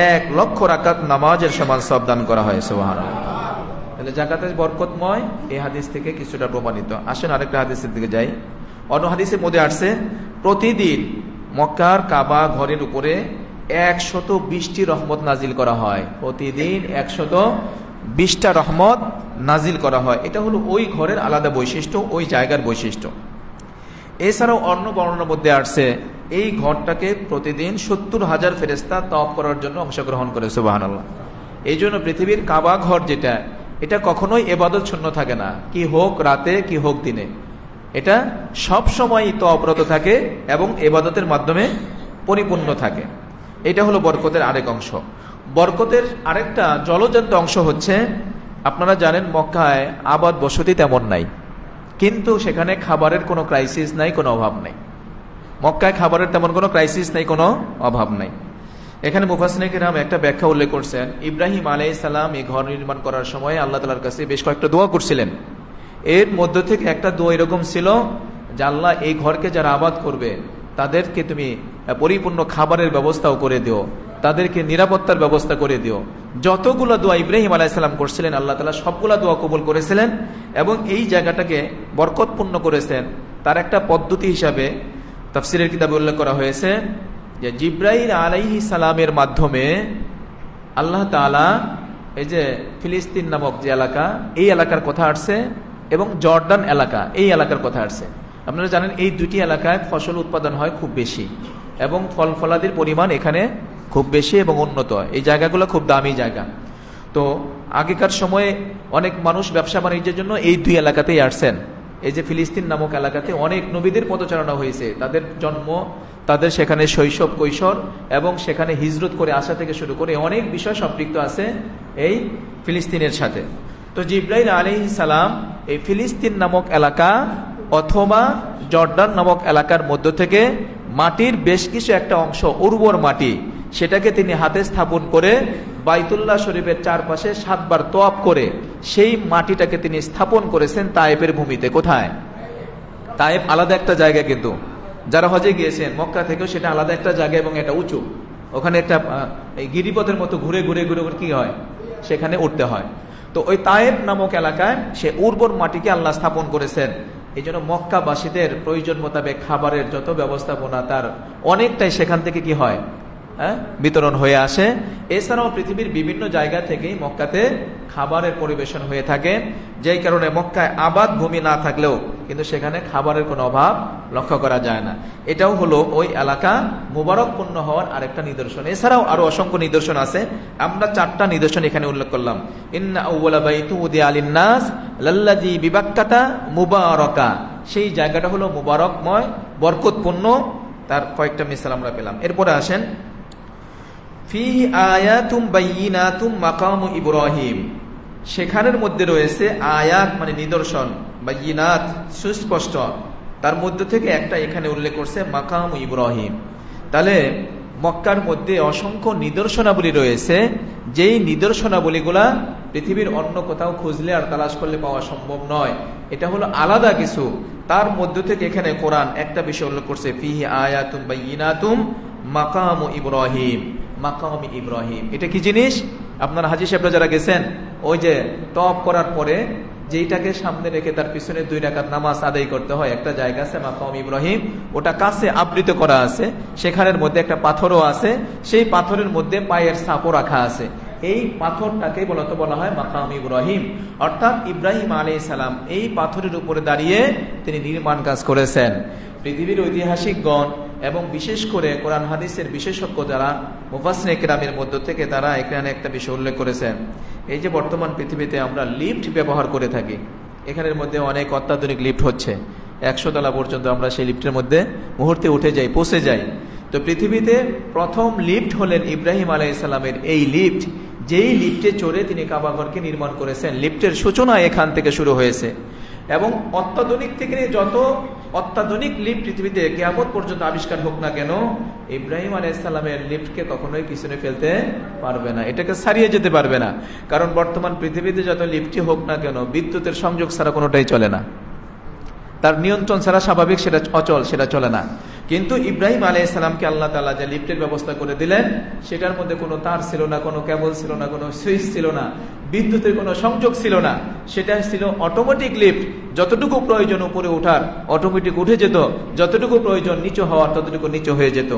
1 লক্ষ রাকাত নামাজের সমান সওয়াব দান করা হয়। সুবহানাল্লাহ। তাহলে জাকাতের বরকতময় এই হাদিস থেকে কিছুটা প্রমাণিত। আসেন আরেকটা হাদিসের দিকে যাই। অন্য হাদিসের মধ্যে আসছে প্রতিদিন মক্কার কাবা ঘরের উপরে 120টি রহমত নাজিল করা হয়। প্রতিদিন 120টা রহমত নাজিল করা হয়। এটা হলো ওই ঘরের আলাদা বৈশিষ্ট্য, ওই জায়গার বৈশিষ্ট্য। এছাড়াও অন্য বর্ণনার মধ্যে আসছে এই ঘরটাকে প্রতিদিন 70,000 ফেরেশতা তওয়াফ করার জন্য অংশগ্রহণ করে। সুবহানাল্লাহ। এই জন্য পৃথিবীর কাবা ঘর যেটা, এটা কখনোই ইবাদত শূন্য থাকে না, কি হোক রাতে কি হোক দিনে, এটা সব সময় তওয়াফরত থাকে এবং ইবাদতের মাধ্যমে পরিপূর্ণ থাকে। এটা হলো বরকতের আরেক অংশ। বরকতের আরেকটা জলজান্ত অংশ হচ্ছে, আপনারা জানেন মক্কায় আবাদ বসতি তেমন নাই, কিন্তু সেখানে খাবারের কোনো ক্রাইসিস নাই, কোনো অভাব নাই। মক্কায় খাবারের তেমন কোনো ক্রাইসিস নাই, কোনো অভাব নাই। এখানে মুফাসসিরিনে কিরাম একটা ব্যাখ্যা উল্লেখ করছেন, ইব্রাহিম আলাইহিস সালাম এই ঘর নির্মাণ করার সময় আল্লাহ তাআলার কাছে বেশ কয়েকটা দোয়া করছিলেন। এর মধ্য থেকে একটা দোয়া এরকম ছিল যে আল্লাহ এই ঘরকে যারা আবাদ করবে তাদেরকে তুমি পরিপূর্ণ খাবারের ব্যবস্থাও করে দিও, তাদেরকে নিরাপত্তার ব্যবস্থা করে দিও। যতগুলো দোয়া ইব্রাহিম আলাইহিস সালাম করছিলেন আল্লাহ তাআলা সবগুলা দোয়া কবুল করেছিলেন এবং এই জায়গাটাকে বরকতপূর্ণ করেছেন। তার একটা পদ্ধতি হিসাবে তাফসীরের কিতাবে উল্লেখ করা হয়েছে যে জিব্রাইল আলাইহিস সালামের মাধ্যমে আল্লাহ তাআলা এই যে ফিলিস্তিন নামক যে এলাকা, এই এলাকার কথা আসছে এবং জর্ডান এলাকা, এই এলাকার কথা আসছে। আপনারা জানেন এই দুটি এলাকায় ফসল উৎপাদন হয় খুব বেশি এবং ফল ফলাদির পরিমাণ এখানে খুব বেশি এবং উন্নত। এই জায়গাগুলো খুব দামি জায়গা। তো আগেকার সময়ে অনেক মানুষ ব্যবসা বাণিজ্যের জন্য এই দুই এলাকাতেই আসছেন। এই যে ফিলিস্তিন নামক এলাকাতে অনেক নবীদের পদচারণা হয়েছে, তাদের জন্ম, তাদের সেখানে শৈশব কৈশোর এবং সেখানে হিজরত করে আসা থেকে শুরু করে অনেক বিষয় সম্পৃক্ত আছে এই ফিলিস্তিনের সাথে। তো জিব্রাইল আলাইহিস সালাম এই ফিলিস্তিন নামক এলাকা অথবা জর্ডান নামক এলাকার মধ্য থেকে মাটির বেশ কিছু একটা অংশ, উর্বর মাটি, সেটাকে তিনি হাতে স্থাপন করে বাইতুল্লাহ শরীফের চারপাশে 7 বার তওয়াফ করে সেই মাটিটাকে তিনি স্থাপন করেছেন তায়েফের ভূমিতে। কোথায়? তায়েফ আলাদা একটা জায়গা, কিন্তু যারা হজে গিয়েছেন মক্কা থেকেও সেটা আলাদা একটা জায়গা এবং এটা উঁচু। ওখানে একটা গিরিপথের মতো ঘুরে ঘুরে ঘুরে কি হয়, সেখানে উঠতে হয়। তো ওই তায়েফ নামক এলাকায় সে উর্বর মাটিকে আল্লাহ স্থাপন করেছেন। এই জন্য মক্কাবাসীদের প্রয়োজন মোতাবেক খাবারের যত ব্যবস্থাপনা তার অনেকটাই সেখান থেকে কি হয়, বিতরণ হয়ে আসে। এছাড়াও পৃথিবীর বিভিন্ন জায়গা থেকেই মক্কাতে খাবারের পরিবেশন হয়ে থাকে, যেই কারণে মক্কায় আবাদ ভূমি না থাকলেও কিন্তু সেখানে খাবারের কোনো অভাব লক্ষ্য করা যায় না। এটাও হলো ওই এলাকা মুবারকপূর্ণ হওয়ার আরেকটা নিদর্শন। এছাড়াও আরো অসংখ্য নিদর্শন আছে, আমরা 4টা নিদর্শন এখানে উল্লেখ করলাম। ইন্না আউওয়ালা বাইতু উদিয়া লিন-নাস লাল্লাযী বিবাক্কাতা মুবারাকা, সেই জায়গাটা হলো মুবারকময়, বরকতপূর্ণ। তার কয়েকটা মিসাল আমরা পেলাম। এরপরে আসেন ফিহি আয়াতুম বাইয়িনাতুম মাকামু ইব্রাহিম, সেখানের মধ্যে রয়েছে আয়াত মানে নিদর্শন, বাইয়িনাত সুস্পষ্ট, তার মধ্যে থেকে একটা এখানে উল্লেখ করছে মাকামু ইব্রাহিম। তাহলে মক্কার মধ্যে অসংখ্য নিদর্শনাবলী রয়েছে, যেই নিদর্শনাবলীগুলা পৃথিবীর অন্য কোথাও খুঁজলে আর তালাশ করলে পাওয়া সম্ভব নয়। এটা হলো আলাদা কিছু। তার মধ্য থেকে এখানে কোরআন একটা বিষয় উল্লেখ করছে, ফিহি আয়াতুম বাইয়িনাতুম মাকামু ইব্রাহিম, মাকামি ইব্রাহিম। এটা কি জিনিস? আপনারা হাজী সাহেবরা যারা গেছেন, ওই যে তওয়াফ করার পরে যেইটাকে সামনে রেখে তার পিছনে 2 রাকাত নামাজ আদায় করতে হয়, একটা জায়গা আছে মাকাম ইব্রাহিম, ওটা কাছে আবৃত করা আছে, সেখানের মধ্যে একটা পাথরও আছে, সেই পাথরের মধ্যে পায়ের ছাপও রাখা আছে। এই পাথরটাকে বলতো বলা হয় মাকাম ইব্রাহিম, অর্থাৎ ইব্রাহিম আলাইহিস সালাম এই পাথরের উপরে দাঁড়িয়ে তিনি নির্মাণ কাজ করেছেন। পৃথিবীর ঐতিহাসিকগণ এবং বিশেষ করে কোরআন হাদিসের বিশেষজ্ঞ যারা মুফাসসির কেরামের মধ্য থেকে তারা এখানে একটা বিষয় উল্লেখ করেছেন। এই যে বর্তমান পৃথিবীতে আমরা লিফট ব্যবহার করে থাকি, এখানের মধ্যে অনেক অত্যাধুনিক লিফট হচ্ছে, 100 তলা পর্যন্ত আমরা সেই লিফটের মধ্যে মুহূর্তে উঠে যাই, পৌঁছে যাই। তো পৃথিবীতে প্রথম লিফট হলেন ইব্রাহিম আলাইহিস সালামের এই লিফট, যেই লিফটে চড়ে তিনি কাবা ঘরকে নির্মাণ করেছেন। লিফটের সূচনা এখান থেকে শুরু হয়েছে এবং অত্যাধুনিক থেকে যত অত্যাধুনিক লিফট পৃথিবীতে কিয়ামত পর্যন্ত আবিষ্কার হোক না কেন, ইব্রাহিম আলাইহিস সালামের লিফটকে কখনোই পিছনে ফেলতে পারবে না, এটাকে ছাড়িয়ে যেতে পারবে না। কারণ বর্তমান পৃথিবীতে যত লিফটই হোক না কেন, বিদ্যুতের সংযোগ ছাড়া কোনোটাই চলে না, তার নিয়ন্ত্রণ ছাড়া স্বাভাবিক সেটা অচল, সেটা চলে না। কিন্তু ইব্রাহিম আলাইহিস সালামকে আল্লাহ তাআলা যে লিফটের ব্যবস্থা করে দিলেন, সেটার মধ্যে কোনো তার ছিল না, কোনো কেবল ছিল না, কোনো সুইচ ছিল না, বিদ্যুতের কোনো সংযোগ ছিল না, সেটা ছিল অটোমেটিক লিফট। যতটুকু প্রয়োজন উপরে ওঠার অটোমেটিক উঠে যেত, যতটুকু প্রয়োজন নিচু হওয়ার ততটুকু নিচু হয়ে যেত।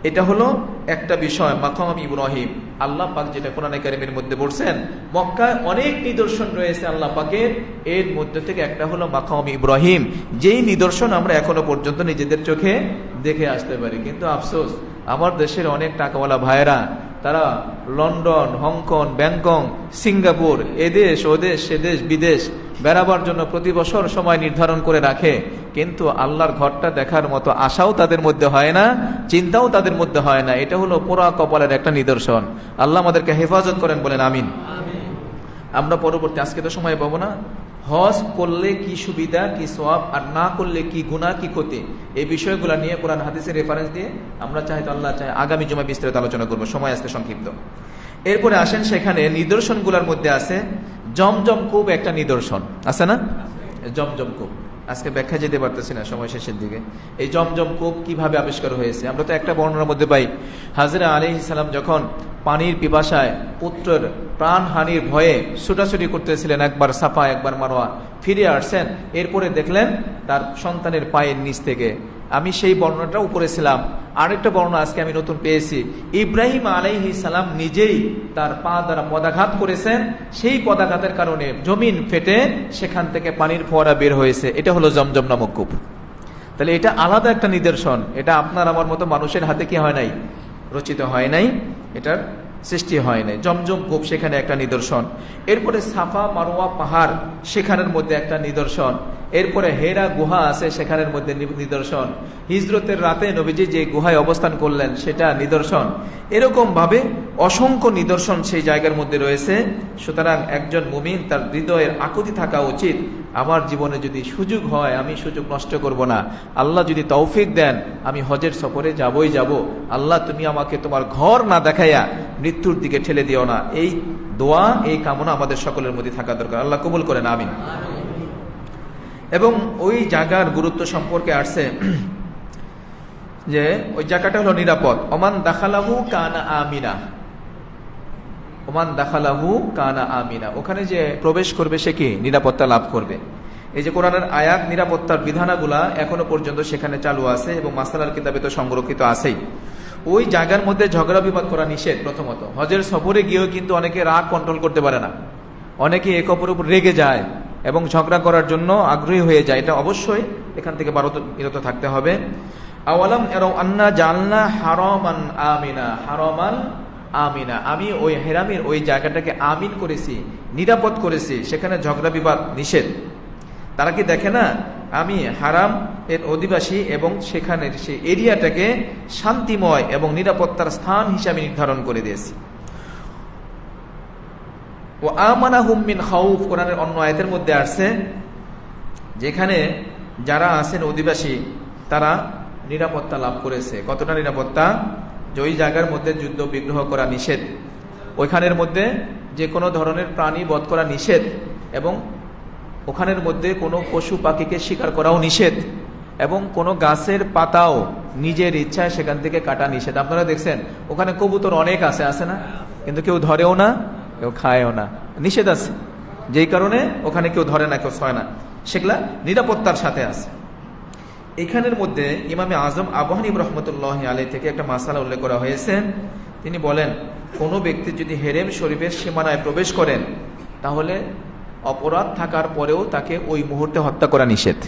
এটা হলো একটা বিষয় মাকাম ইব্রাহিম। আল্লাহ পাক যেটা কোরআনে কারীমের মধ্যে বলছেন, মক্কায় অনেক নিদর্শন রয়েছে আল্লাহ পাকের, এর মধ্যে থেকে একটা হলো মাকাম ইব্রাহিম, যেই নিদর্শন আমরা এখনো পর্যন্ত নিজেদের চোখে দেখে আসতে পারি। কিন্তু আফসোস, আমার দেশের অনেক টাকাওয়ালা ভাইয়েরা তারা লন্ডন, হংকং, ব্যাংকক, সিঙ্গাপুর, এদেশ ওদেশ সেদেশ বিদেশ বেড়াবার জন্য প্রতি বছর সময় নির্ধারণ করে রাখে, কিন্তু আল্লাহর ঘরটা দেখার মতো আশাও তাদের মধ্যে হয় না, চিন্তাও তাদের মধ্যে হয় না। এটা হলো পোড়া কপালের একটা নিদর্শন। আল্লাহ আমাদেরকে হেফাজত করেন, বলেন আমিন। আমরা পরবর্তী, আজকে তো সময় পাবো না, হজ করলে কি সুবিধা কি সওয়াব আর না করলে কি গুনাহ কি ক্ষতি, এই বিষয়গুলো নিয়ে কোরআন হাদিসের রেফারেন্স দিয়ে আমরা চাই তো আল্লাহ চাই আগামী জুমায় বিস্তারিত আলোচনা করবো, সময় আজকে সংক্ষিপ্ত। এরপরে আসেন, সেখানে নিদর্শনগুলোর মধ্যে আছে জমজম কূপ, একটা নিদর্শন আছে না, জমজম কূপ। আজকে ব্যাখ্যা যেতে পারতেছি না সময় শেষের দিকে। এই জমজম কূপ কিভাবে আবিষ্কার হয়েছে, আমরা তো একটা বর্ণনার মধ্যে পাই, হাজরা আলাইহিস সালাম যখন পানির পিপাসায় পুত্রের প্রাণহানির ভয়ে ছুটাছুটি করতেছিলেন, একবার সাফা একবার মারওয়া, ফিরে আসছেন, এরপরে দেখলেন তার সন্তানের পায়ের নিচ থেকে, আমি সেই বর্ণনাটা উপরে ছিলাম, আরেকটা বর্ণনা আজকে আমি নতুন পেয়েছি, ইব্রাহিম আলাইহিস সালাম নিজেই তার পা দ্বারা পদাঘাত করেছেন, সেই পদাঘাতের কারণে জমিন ফেটে সেখান থেকে পানির ফোয়ারা বের হয়েছে। এটা হলো জমজম নামক কূপ। তাহলে এটা আলাদা একটা নিদর্শন, এটা আপনার আমার মতো মানুষের হাতে কি হয় নাই, রচিত হয় নাই, এটার সৃষ্টি হয় নাই। জমজম কূপ সেখানে একটা নিদর্শন। এরপরে সাফা মারওয়া পাহাড় সেখানের মধ্যে একটা নিদর্শন। এরপরে হেরা গুহা আছে সেখানের মধ্যে নিদর্শন। হিজরতের রাতে নবীজি যে গুহায় অবস্থান করলেন সেটা নিদর্শন। এরকম ভাবে অসংখ্য নিদর্শন সেই জায়গার মধ্যে রয়েছে। সুতরাং একজন মুমিন তার হৃদয়ের আকুতি থাকা উচিত, আমার জীবনে যদি সুযোগ হয় আমি সুযোগ নষ্ট করব না। আল্লাহ যদি তৌফিক দেন আমি হজের সফরে যাবই যাব। আল্লাহ তুমি আমাকে তোমার ঘর না দেখাইয়া মৃত্যুর দিকে ঠেলে দিও না। এই দোয়া, এই কামনা আমাদের সকলের মধ্যে থাকা দরকার। আল্লাহ কবুল করেন, আমিন। এবং ওই জায়গার গুরুত্ব সম্পর্কে আসছে যে ওই জায়গাটা হলো নিরাপদ। ওমান দাখালাহু কানা আমিনা, ওমান দাখালাহু কানা আমিনা, ওখানে যে প্রবেশ করবে সে কি নিরাপত্তা লাভ করবে। এই যে কোরআনের আয়াত, নিরাপত্তার বিধানাগুলা এখনো পর্যন্ত সেখানে চালু আছে এবং মাসালার কিতাবে তো সংরক্ষিত আছেই। ওই জায়গার মধ্যে ঝগড়া বিবাদ করা নিষেধ। প্রথমত হজের সফরে গিয়েও কিন্তু অনেকে রাগ কন্ট্রোল করতে পারে না, অনেকে একে অপরের উপর রেগে যায় এবং ঝগড়া করার জন্য আগ্রহী হয়ে যায়। এটা অবশ্যই এখান থেকে বিরত থাকতে হবে। আওয়ালাম এরাও আন্না জালনা হারামান আমিনা, হারামান আমিনা, আমি ওই হেরামের ওই জায়গাটাকে আমিন করেছি, নিরাপদ করেছি, সেখানে ঝগড়া বিবাদ নিষেধ। তারা কি দেখে না আমি হারাম এর অধিবাসী এবং সেখানের সেই এরিয়াটাকে শান্তিময় এবং নিরাপত্তার স্থান হিসাবে নির্ধারণ করে দিয়েছি। ও আমানাহুম মিন খাউফ, কোরআনের অন্য আয়াতের মধ্যে আসছে যেখানে যারা আছেন অধিবাসী তারা নিরাপত্তা লাভ করেছে। কতটা নিরাপত্তা? যে ওই জায়গার মধ্যে যুদ্ধ বিগ্রহ করা নিষেধ, ওইখানের মধ্যে যে কোনো ধরনের প্রাণী বধ করা নিষেধ, এবং ওখানের মধ্যে কোনো পশু পাখিকে শিকার করাও নিষেধ, এবং কোনো গাছের পাতাও নিজের ইচ্ছায় সেখান থেকে কাটা নিষেধ। আপনারা দেখছেন ওখানে কবুতর অনেক আছে না, কিন্তু কেউ ধরেও না, কেউ খায়ও না, নিষেধ আছে। যেই কারণে ওখানে কেউ ধরে না, কেউ ছয় না, সেগুলা নিরাপত্তার সাথে আছে। এখানের মধ্যে ইমামে আজম আবু হানিফা রাহমাতুল্লাহি আলাইহি থেকে একটা মাসালা উল্লেখ করা হয়েছে। তিনি বলেন কোনো ব্যক্তি যদি হেরেম শরীফের সীমানায় প্রবেশ করেন তাহলে অপরাধ থাকার পরেও তাকে ওই মুহূর্তে হত্যা করা নিষেধ।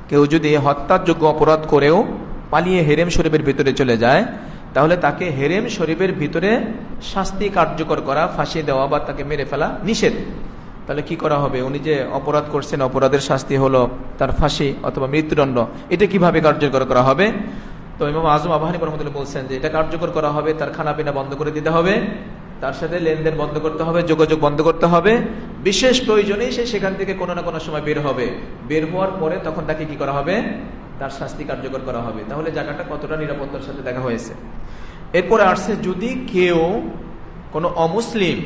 কেউ যদি হত্যার যোগ্য অপরাধ করেও পালিয়ে হেরেম শরীফের ভিতরে চলে যায় তাহলে তাকে হেরেম শরীফের ভিতরে শাস্তি কার্যকর করা, ফাঁসি দেওয়া বা তাকে মেরে ফেলা নিষেধ। তাহলে কি করা হবে? উনি যে অপরাধ করছেন, অপরাধের শাস্তি হলো তার ফাঁসি অথবা মৃত্যুদণ্ড, এটা কিভাবে কার্যকর করা হবে? তো ইমাম আজম আবু হানিফা রাহমাতুল্লাহ বলছেন যে এটা কার্যকর করা হবে, তার খানাপিনা বন্ধ করে দিতে হবে, তার সাথে লেনদেন বন্ধ করতে হবে, যোগাযোগ বন্ধ করতে হবে। বিশেষ প্রয়োজনেই সে সেখান থেকে কোনো না কোনো সময় বের হবে। বের হওয়ার পরে তখন তাকে কি করা হবে? তার শাস্তি কার্যকর করা হবে। তাহলে জায়গাটা কতটা নিরাপত্তার সাথে দেখা হয়েছে। এরপরে আসছে যদি কেউ কোনো অমুসলিম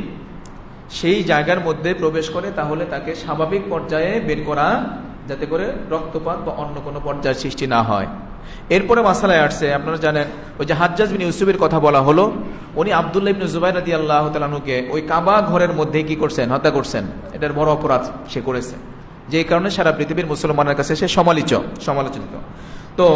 সেই জায়গার মধ্যে প্রবেশ করে তাহলে তাকে স্বাভাবিক পর্যায়ে বের করা, যাতে করে রক্তপাত বা অন্য কোনো পর্যায়ের সৃষ্টি না হয়। এরপরে মাসালায় আসছে, আপনারা জানেন ওই যে হাজ্জাজ বিন ইউসুফের কথা বলা হলো, উনি আব্দুল্লাহ ইবনে জুবাইর রাদিয়াল্লাহু তাআলা আনহুকে ওই কাবা ঘরের মধ্যে কি করছেন? হত্যা করছেন। এটার বড় অপরাধ সে করেছে, যেই কারণে সারা পৃথিবীর মুসলমানের কাছে সে সমালোচিত। তো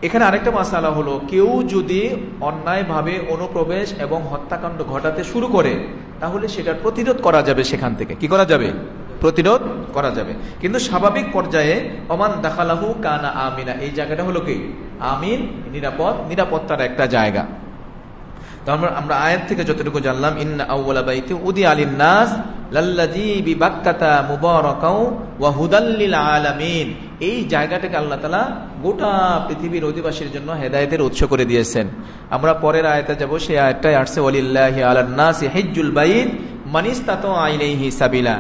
এখানে আরেকটা মাসালা হলো, কেউ যদি অন্যায়ভাবে অনুপ্রবেশ এবং হত্যাকাণ্ড ঘটাতে শুরু করে তাহলে সেটার প্রতিরোধ করা যাবে। সেখান থেকে কি করা যাবে? প্রতিরোধ করা যাবে। কিন্তু স্বাভাবিক পর্যায়ে ওমান দাখালাহু কানা আমিনা, এই জায়গাটা হলো কি আমিন, নিরাপদ, নিরাপত্তার একটা জায়গা। তো আমরা আয়াত থেকে যতটুকু জানলাম, ইন্না আউওয়ালা বাইতি উদিয়া লিন-নাস লাল্লাযী বিবাক্কাতা মুবারাকাও ওয়া হুদাল লিল আলামিন, এই জায়গাটাকে আল্লাহ তাআলা গোটা পৃথিবীর অধিবাসীর জন্য হেদায়েতের উৎস করে দিয়েছেন। আমরা পরের আয়াতে যাব, সেই আয়াতটাই আসছে ওয়ালিল্লাহি আলান নাসি হিজ্জুল বাইত মান ইসতাতা ইলাইহি সাবিলা।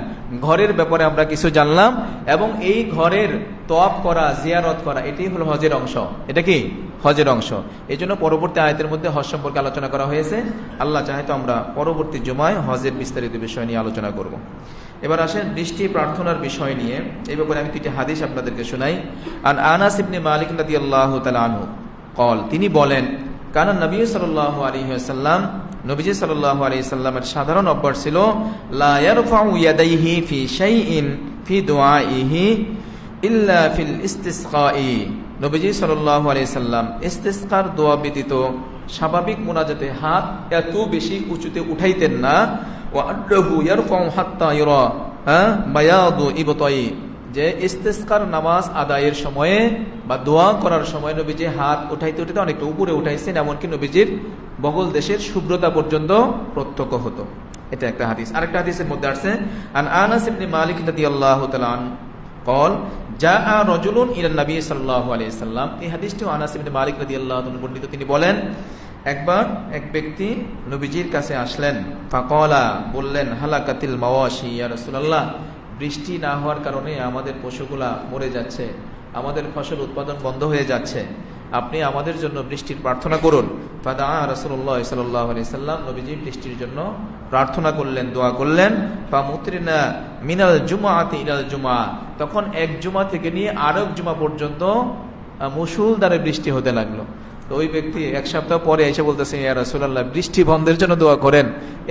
ঘরের ব্যাপারে আমরা কিছু জানলাম, এবং এই ঘরের তওয়াফ করা, জিয়ারত করা, এটাই হলো হজের অংশ। এটা কি হজের অংশ। এই জন্য পরবর্তী আয়াতের মধ্যে হজ সম্পর্কে আলোচনা করা হয়েছে। আল্লাহ চাহে তো আমরা পরবর্তী জুমায় হজের বিস্তারিত বিষয় নিয়ে আলোচনা করব। এবার আসেন বৃষ্টি প্রার্থনার বিষয় নিয়ে। এই ব্যাপারে আমি দুইটি হাদিস আপনাদেরকে শোনাই। আন আনাস ইবনে মালিক রাদিয়াল্লাহু তাআলা আনহু قال, তিনি বলেন কানা নবী সাল্লাল্লাহু আলাইহি ওয়াসাল্লাম, নবীজি সাল্লাল্লাহু আলাইহি সাল্লামের সাধারণ অভ্যাস ছিল লা ইয়ারফাউ ইয়াদাইহি ফি শাইইন ফি দুআইহি ইল্লা ফিল ইসতিসকাই। নবীজি সাল্লাল্লাহু আলাইহি সাল্লাম ইসতিসকার দোয়া ব্যতীত স্বাভাবিক মুনাজাতে হাত এত বেশি উঁচুতে উঠাইতেন না। ওয়া আদহু ইয়ারফাউ হাত্তা ইরা বায়াদু ইবতাই, যে ইস্তেসকার নামাজ আদায়ের সময়ে বা দোয়া করার সময় নবীজি হাত উঠাইতে উঠাইতে অনেকটা উপরে উঠাইছেন, এমনকি নবীজির বগল দেশের শুভ্রতা পর্যন্ত প্রত্যক্ষ হতো। এটা একটা হাদিস। আরেকটা হাদিসের মধ্যে আসছে আন আনাস ইবনে মালিক রাদিয়াল্লাহু তাআলা আনহু قال جاء رجل الى النبي صلى الله عليه وسلم। এই হাদিসটিও আনাস ইবনে মালিক রাদিয়াল্লাহু তাআলা বর্ণিত। তিনি বলেন, একবার এক ব্যক্তি নবীজির কাছে আসলেন, ফাকালা, বললেন, হালাকাতিল মাওয়াশি ইয়া রাসূলুল্লাহ, বৃষ্টি না হওয়ার কারণে আমাদের পশুগুলা মরে যাচ্ছে, আমাদের ফসল উৎপাদন বন্ধ হয়ে যাচ্ছে, আপনি আমাদের জন্য বৃষ্টির প্রার্থনা করুন। ফাদা রাসূলুল্লাহ সাল্লাল্লাহু আলাইহি সাল্লাম, নবীজি বৃষ্টির জন্য প্রার্থনা করলেন, দোয়া করলেন। ফামুতরিনা মিনাল জুমআতি ইলাল জুমআ, তখন এক জুমা থেকে নিয়ে আরেক জুমা পর্যন্ত মুষলধারে বৃষ্টি হতে লাগলো। তো ওই ব্যক্তি এক সপ্তাহ পরে এসে বলতেছে, ইয়া রাসূলুল্লাহ, বৃষ্টি বন্ধের জন্য দোয়া করেন,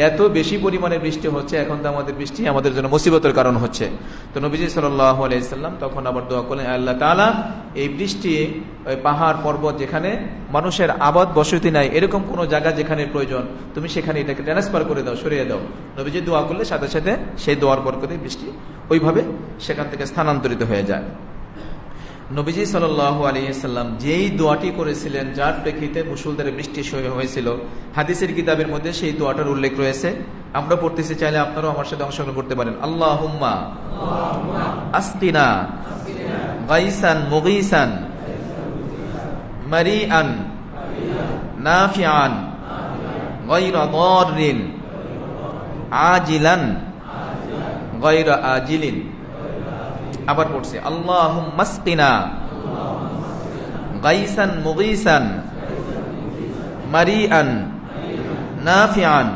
এত বেশি পরিমাণে বৃষ্টি হচ্ছে, এখন তো আমাদের বৃষ্টি আমাদের জন্য মুসিবতের কারণ হচ্ছে। তো নবীজি সাল্লাল্লাহু আলাইহি সাল্লাম তখন আবার দোয়া করলেন, আল্লাহ তাআলা, এই বৃষ্টি ওই পাহাড় পর্বত যেখানে মানুষের আবাদ বসতি নাই, এরকম কোন জায়গা যেখানে প্রয়োজন তুমি সেখানে এটাকে ট্রান্সফার করে দাও, সরিয়ে দাও। নবীজি দোয়া করলে সাথে সাথে সেই দোয়ার বরকতে বৃষ্টি ওইভাবে সেখান থেকে স্থানান্তরিত হয়ে যায়। নবীজি সাল্লাল্লাহু আলাইহি সাল্লাম যেই দোয়াটি করেছিলেন, যার প্রেক্ষিতে মুষলধারে বৃষ্টি হয়েছিল, হাদিসের কিতাবের মধ্যে সেই দোয়াটার উল্লেখ রয়েছে। আমরা পড়তেছি, চাইলে আপনারাও আমার সাথে অংশগ্রহণ করতে পারেন। আল্লাহুম্মা আসকিনা গাইসান মুগীসান মারিআন নাফিআন গায়রা দাররিন আজিলান গায়রা আজিলিন। আবার পড়ছে, আল্লাহুম্মা আসকিনা গাইসান মুগীসান মারিআন নাফিআন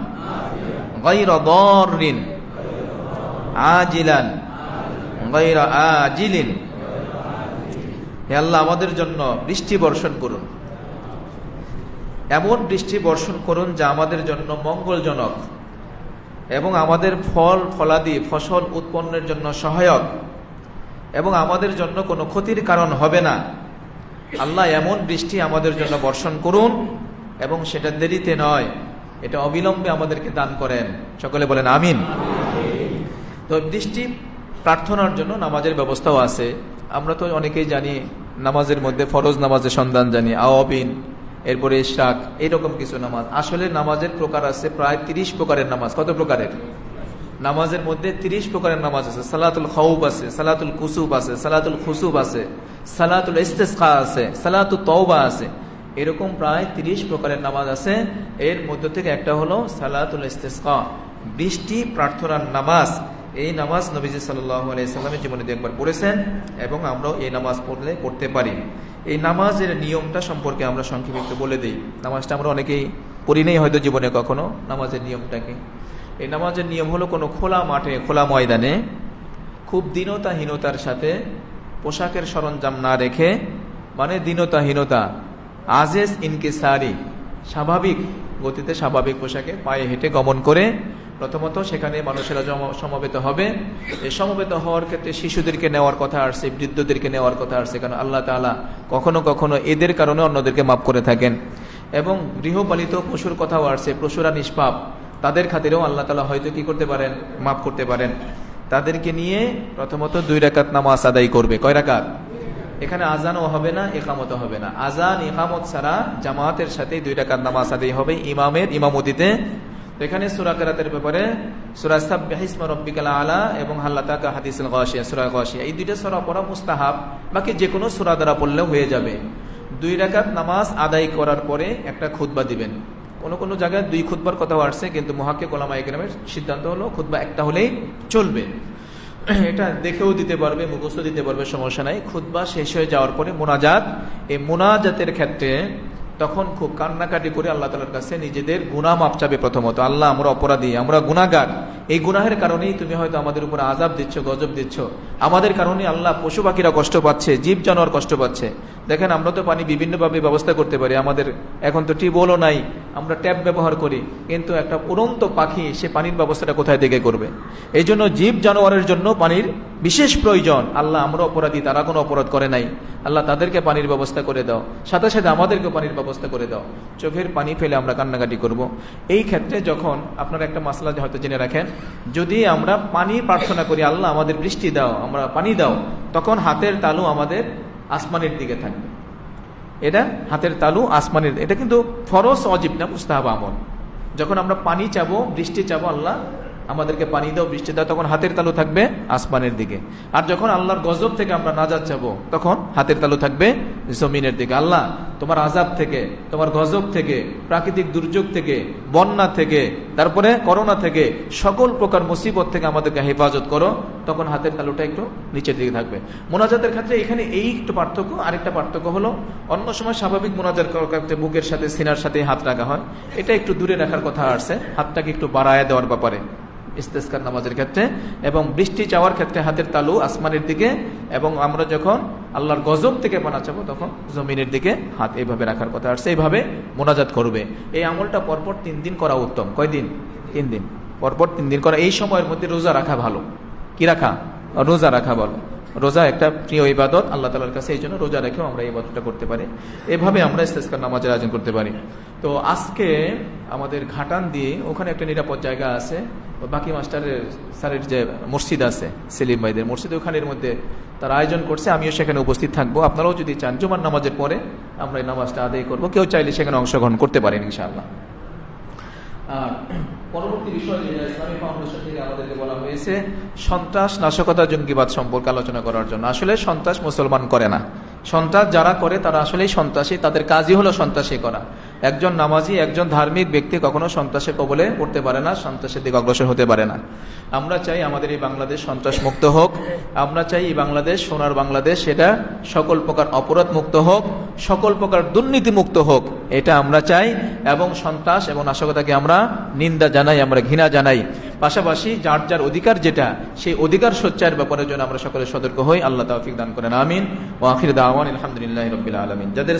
গায়রা দাররিন আজিলান গায়রা আজিলিন। হে আল্লাহ, আমাদের জন্য বৃষ্টি বর্ষণ করুন, এমন বৃষ্টি বর্ষণ করুন যা আমাদের জন্য মঙ্গলজনক এবং আমাদের ফলাদি ফসল উৎপন্নের জন্য সহায়ক এবং আমাদের জন্য কোনো ক্ষতির কারণ হবে না। আল্লাহ, এমন বৃষ্টি আমাদের জন্য বর্ষণ করুন এবং সেটা দেরিতে নয়, এটা অবিলম্বে আমাদেরকে দান করেন। সকলে বলেন আমিন। তো বৃষ্টি প্রার্থনার জন্য নামাজের ব্যবস্থাও আছে। আমরা তো অনেকেই জানি, নামাজের মধ্যে ফরজ নামাজের সন্ধান জানি, আওয়াবিন, এরপরে ইশরাক, এরকম কিছু নামাজ। আসলে নামাজের প্রকার আছে প্রায় 30 প্রকারের নামাজ। কত প্রকারের? নামাজের মধ্যে 30 প্রকারের নামাজ আছে। সালাতুল খাউফ আছে, সালাতুল কুসুফ আছে, সালাতুল খুসুফ আছে, সালাতুল ইস্তিসকা আছে, সালাতুত তাওবা আছে, এরকম প্রায় 30 প্রকারের নামাজ আছে। এর মধ্যে থেকে একটা হলো সালাতুল ইস্তিসকা, বৃষ্টি প্রার্থনার নামাজ। এই নামাজ নবীজি সাল্লাল্লাহু আলাইহি সাল্লামের জীবনে একবার পড়েছেন এবং আমরাও এই নামাজ পড়তে পারি। এই নামাজের নিয়মটা সম্পর্কে আমরা সংক্ষেপে একটু বলে দিই। নামাজটা আমরা অনেকেই পড়ি নেই হয়তো জীবনে কখনো। নামাজের নিয়মটাকে, এই নামাজের নিয়ম হলো কোনো খোলা মাঠে, খোলা ময়দানে খুব দীনতাহীনতার সাথে পোশাকের সরঞ্জাম না রেখে, মানে দীনতাহীনতা, আজেজ ইনকিসারি, স্বাভাবিক গতিতে স্বাভাবিক পোশাকে পায়ে হেঁটে গমন করে প্রথমত সেখানে মানুষেরা সমবেত হবে। এই সমবেত হওয়ার ক্ষেত্রে শিশুদেরকে নেওয়ার কথা আসছে, বৃদ্ধদেরকে নেওয়ার কথা আসছে, কারণ আল্লাহ তাআলা কখনো কখনো এদের কারণে অন্যদেরকে মাফ করে থাকেন। এবং গৃহপালিত পশুর কথাও আসছে, পশুরা নিষ্পাপ, তাদের খাতিরেও আল্লাহ তাআলা হয়তো কি করতে পারেন, মাফ করতে পারেন। তাদেরকে নিয়ে প্রথমত 2 রাকাত নামাজ আদায় করবে। কয় রাকাত? এখানে আজানও হবে না, ইকামতও হবে না। আজান ইকামত ছাড়া জামাতের সাথে 2 রাকাত নামাজ আদায় হবে ইমামের ইমামতিতে। এখানে সূরা কিরাতের ব্যাপারে সূরা সাব্বিহ ইসমা রাব্বিকাল আলা এবং হাল আতাকা হাদিসুল গাশিয়া, সূরা গাশিয়া, এই 2টা সূরা পড়া মুস্তাহাব, বাকি যে কোনো সূরা দ্বারা পড়লেও হয়ে যাবে। 2 রাকাত নামাজ আদায় করার পরে একটা খুতবা দিবেন। কোন কোন জায়গায় 2 খুতবার কথাও আসছে, কিন্তু মুহাক্কিক উলামায়ে কেরামের সিদ্ধান্ত হলো খুতবা একটা হলেই চলবে। এটা দেখেও দিতে পারবে, মুখস্থ দিতে পারবে, সমস্যা নাই। খুতবা শেষ হয়ে যাওয়ার পরে মুনাজাত, এই মুনাজাতের ক্ষেত্রে তখন খুব কান্নাকাটি করে আল্লাহ তাআলার কাছে নিজেদের গুনাহ মাপ চাবে। প্রথমত, আল্লাহ, আমরা অপরাধী, আমরা গুনাহগার, এই গুনাহের কারণেই তুমি হয়তো আমাদের উপর আযাব দিচ্ছ, গজব দিচ্ছ, আমাদের কারণে আল্লাহ পশু পাখিরা কষ্ট পাচ্ছে, জীব জানোয়ার কষ্ট পাচ্ছে। দেখেন, আমরা তো পানি বিভিন্নভাবে ব্যবস্থা করতে পারি, আমাদের এখন তো টিউবওয়েলও নাই, আমরা ট্যাপ ব্যবহার করি, কিন্তু একটা উড়ন্ত পাখি সে পানির ব্যবস্থাটা কোথায় থেকে করবে? এই জন্য জীব জানোয়ারের জন্য পানির বিশেষ প্রয়োজন। আল্লাহ, আমরা অপরাধী, তারা কোনো অপরাধ করে নাই, আল্লাহ তাদেরকে পানির ব্যবস্থা করে দাও, সাথে সাথে আমাদেরকে পানির ব্যবস্থা করে দাও। চোখের পানি ফেলে আমরা কান্নাকাটি করব। এই ক্ষেত্রে যখন আপনারা একটা মাসলা হয়তো জেনে রাখেন, যদি আমরা পানি প্রার্থনা করি, আল্লাহ আমাদের বৃষ্টি দাও, আমরা পানি দাও, তখন হাতের তালু আমাদের আসমানের দিকে থাকবে। এটা হাতের তালু আসমানের, এটা কিন্তু ফরজ অজিব না, মুস্তাহাব আমল। যখন আমরা পানি চাবো, বৃষ্টি চাবো, আল্লাহ আমাদেরকে পানি দাও, বৃষ্টি দাও, তখন হাতের তালু থাকবে আসমানের দিকে। আর যখন আল্লাহর গজব থেকে আমরা নাজাত চাবো, তখন হাতের তালু থাকবে জমিনের দিকে। আল্লাহ তোমার আযাব থেকে, তোমার গজব থেকে, প্রাকৃতিক দুর্যোগ থেকে, বন্যা থেকে, তারপরে করোনা থেকে, সকল প্রকার মুসিবত থেকে আমাদেরকে হেফাজত করো, তখন হাতের তালুটা একটু নিচের দিকে থাকবে। মোনাজাতের ক্ষেত্রে এখানে এই একটু পার্থক্য। আরেকটা পার্থক্য হলো, অন্য সময় স্বাভাবিক মোনাজাত করার ক্ষেত্রে বুকের সাথে, সিনার সাথে হাত রাখা হয়, এটা একটু দূরে রাখার কথা আসছে, হাতটাকে একটু বাড়ায় দেওয়ার ব্যাপারে ইস্তেসকার নামাজের ক্ষেত্রে। এবং বৃষ্টি চাওয়ার ক্ষেত্রে হাতের তালু আসমানের দিকে, এবং আমরা যখন আল্লাহর গজব থেকে পানা চাবো, তখন জমিনের দিকে হাত এইভাবে রাখার কথা আসছে। এইভাবে মোনাজাত করবে। এই আমলটা পরপর 3 দিন করা উত্তম। কয়দিন? 3 দিন, পরপর 3 দিন করা। এই সময়ের মধ্যে রোজা রাখা ভালো। কি রাখা? রোজা রাখা ভালো। রোজা একটা প্রিয় ইবাদত আল্লাহ তাআলার কাছে, এই জন্য রোজা রেখেও আমরা এই ইবাদতটা করতে পারি। এভাবে আমরা ইস্তেসকার নামাজের আয়োজন করতে পারি। তো আজকে আমাদের ঘাটান দিয়ে ওখানে একটা নিরাপদ জায়গা আছে, বাকি মাস্টারের স্যারের যে মসজিদ আছে, সেলিম ভাইদের মসজিদ, ওখানের মধ্যে তারা আয়োজন করছে। আমিও সেখানে উপস্থিত থাকবো। আপনারাও যদি চান, জুমার নামাজের পরে আমরা এই নামাজটা আদায় করবো। কেউ চাইলে সেখানে অংশগ্রহণ করতে পারেন ইনশাআল্লাহ। আর পরবর্তী বিষয় যেটা ইসলামী ফাউন্ডেশন থেকে আমাদেরকে বলা হয়েছে, সন্ত্রাস, নাশকতা, জঙ্গিবাদ সম্পর্কে আলোচনা করার জন্য। আসলে সন্ত্রাস মুসলমান করে না। সন্ত্রাস যারা করে তারা আসলেই সন্ত্রাসী, তাদের কাজই হলো সন্ত্রাসী করা। একজন নামাজি, একজন ধার্মিক ব্যক্তি কখনো সন্ত্রাসের কবলে পড়তে পারে না, সন্ত্রাসের দিকে অগ্রসর হতে পারে না। আমরা চাই আমাদের এই বাংলাদেশ সন্ত্রাস মুক্ত হোক। আমরা চাই এই বাংলাদেশ, সোনার বাংলাদেশ, সেটা সকল প্রকার অপরাধ মুক্ত হোক, সকল প্রকার দুর্নীতি মুক্ত হোক, এটা আমরা চাই। এবং সন্ত্রাস এবং নাশকতাকে আমরা নিন্দা জানাই, আমরা ঘৃণা জানাই। পাশাপাশি যার যার অধিকার যেটা, সেই অধিকার সোচ্চার ব্যাপারের জন্য আমরা সকলে সতর্ক হই। আল্লাহ তাওফিক দান করেন, আমিন। ওয়া আখির দাওয়ানা আলহামদুলিল্লাহি রাব্বিল আলামিন। যাদের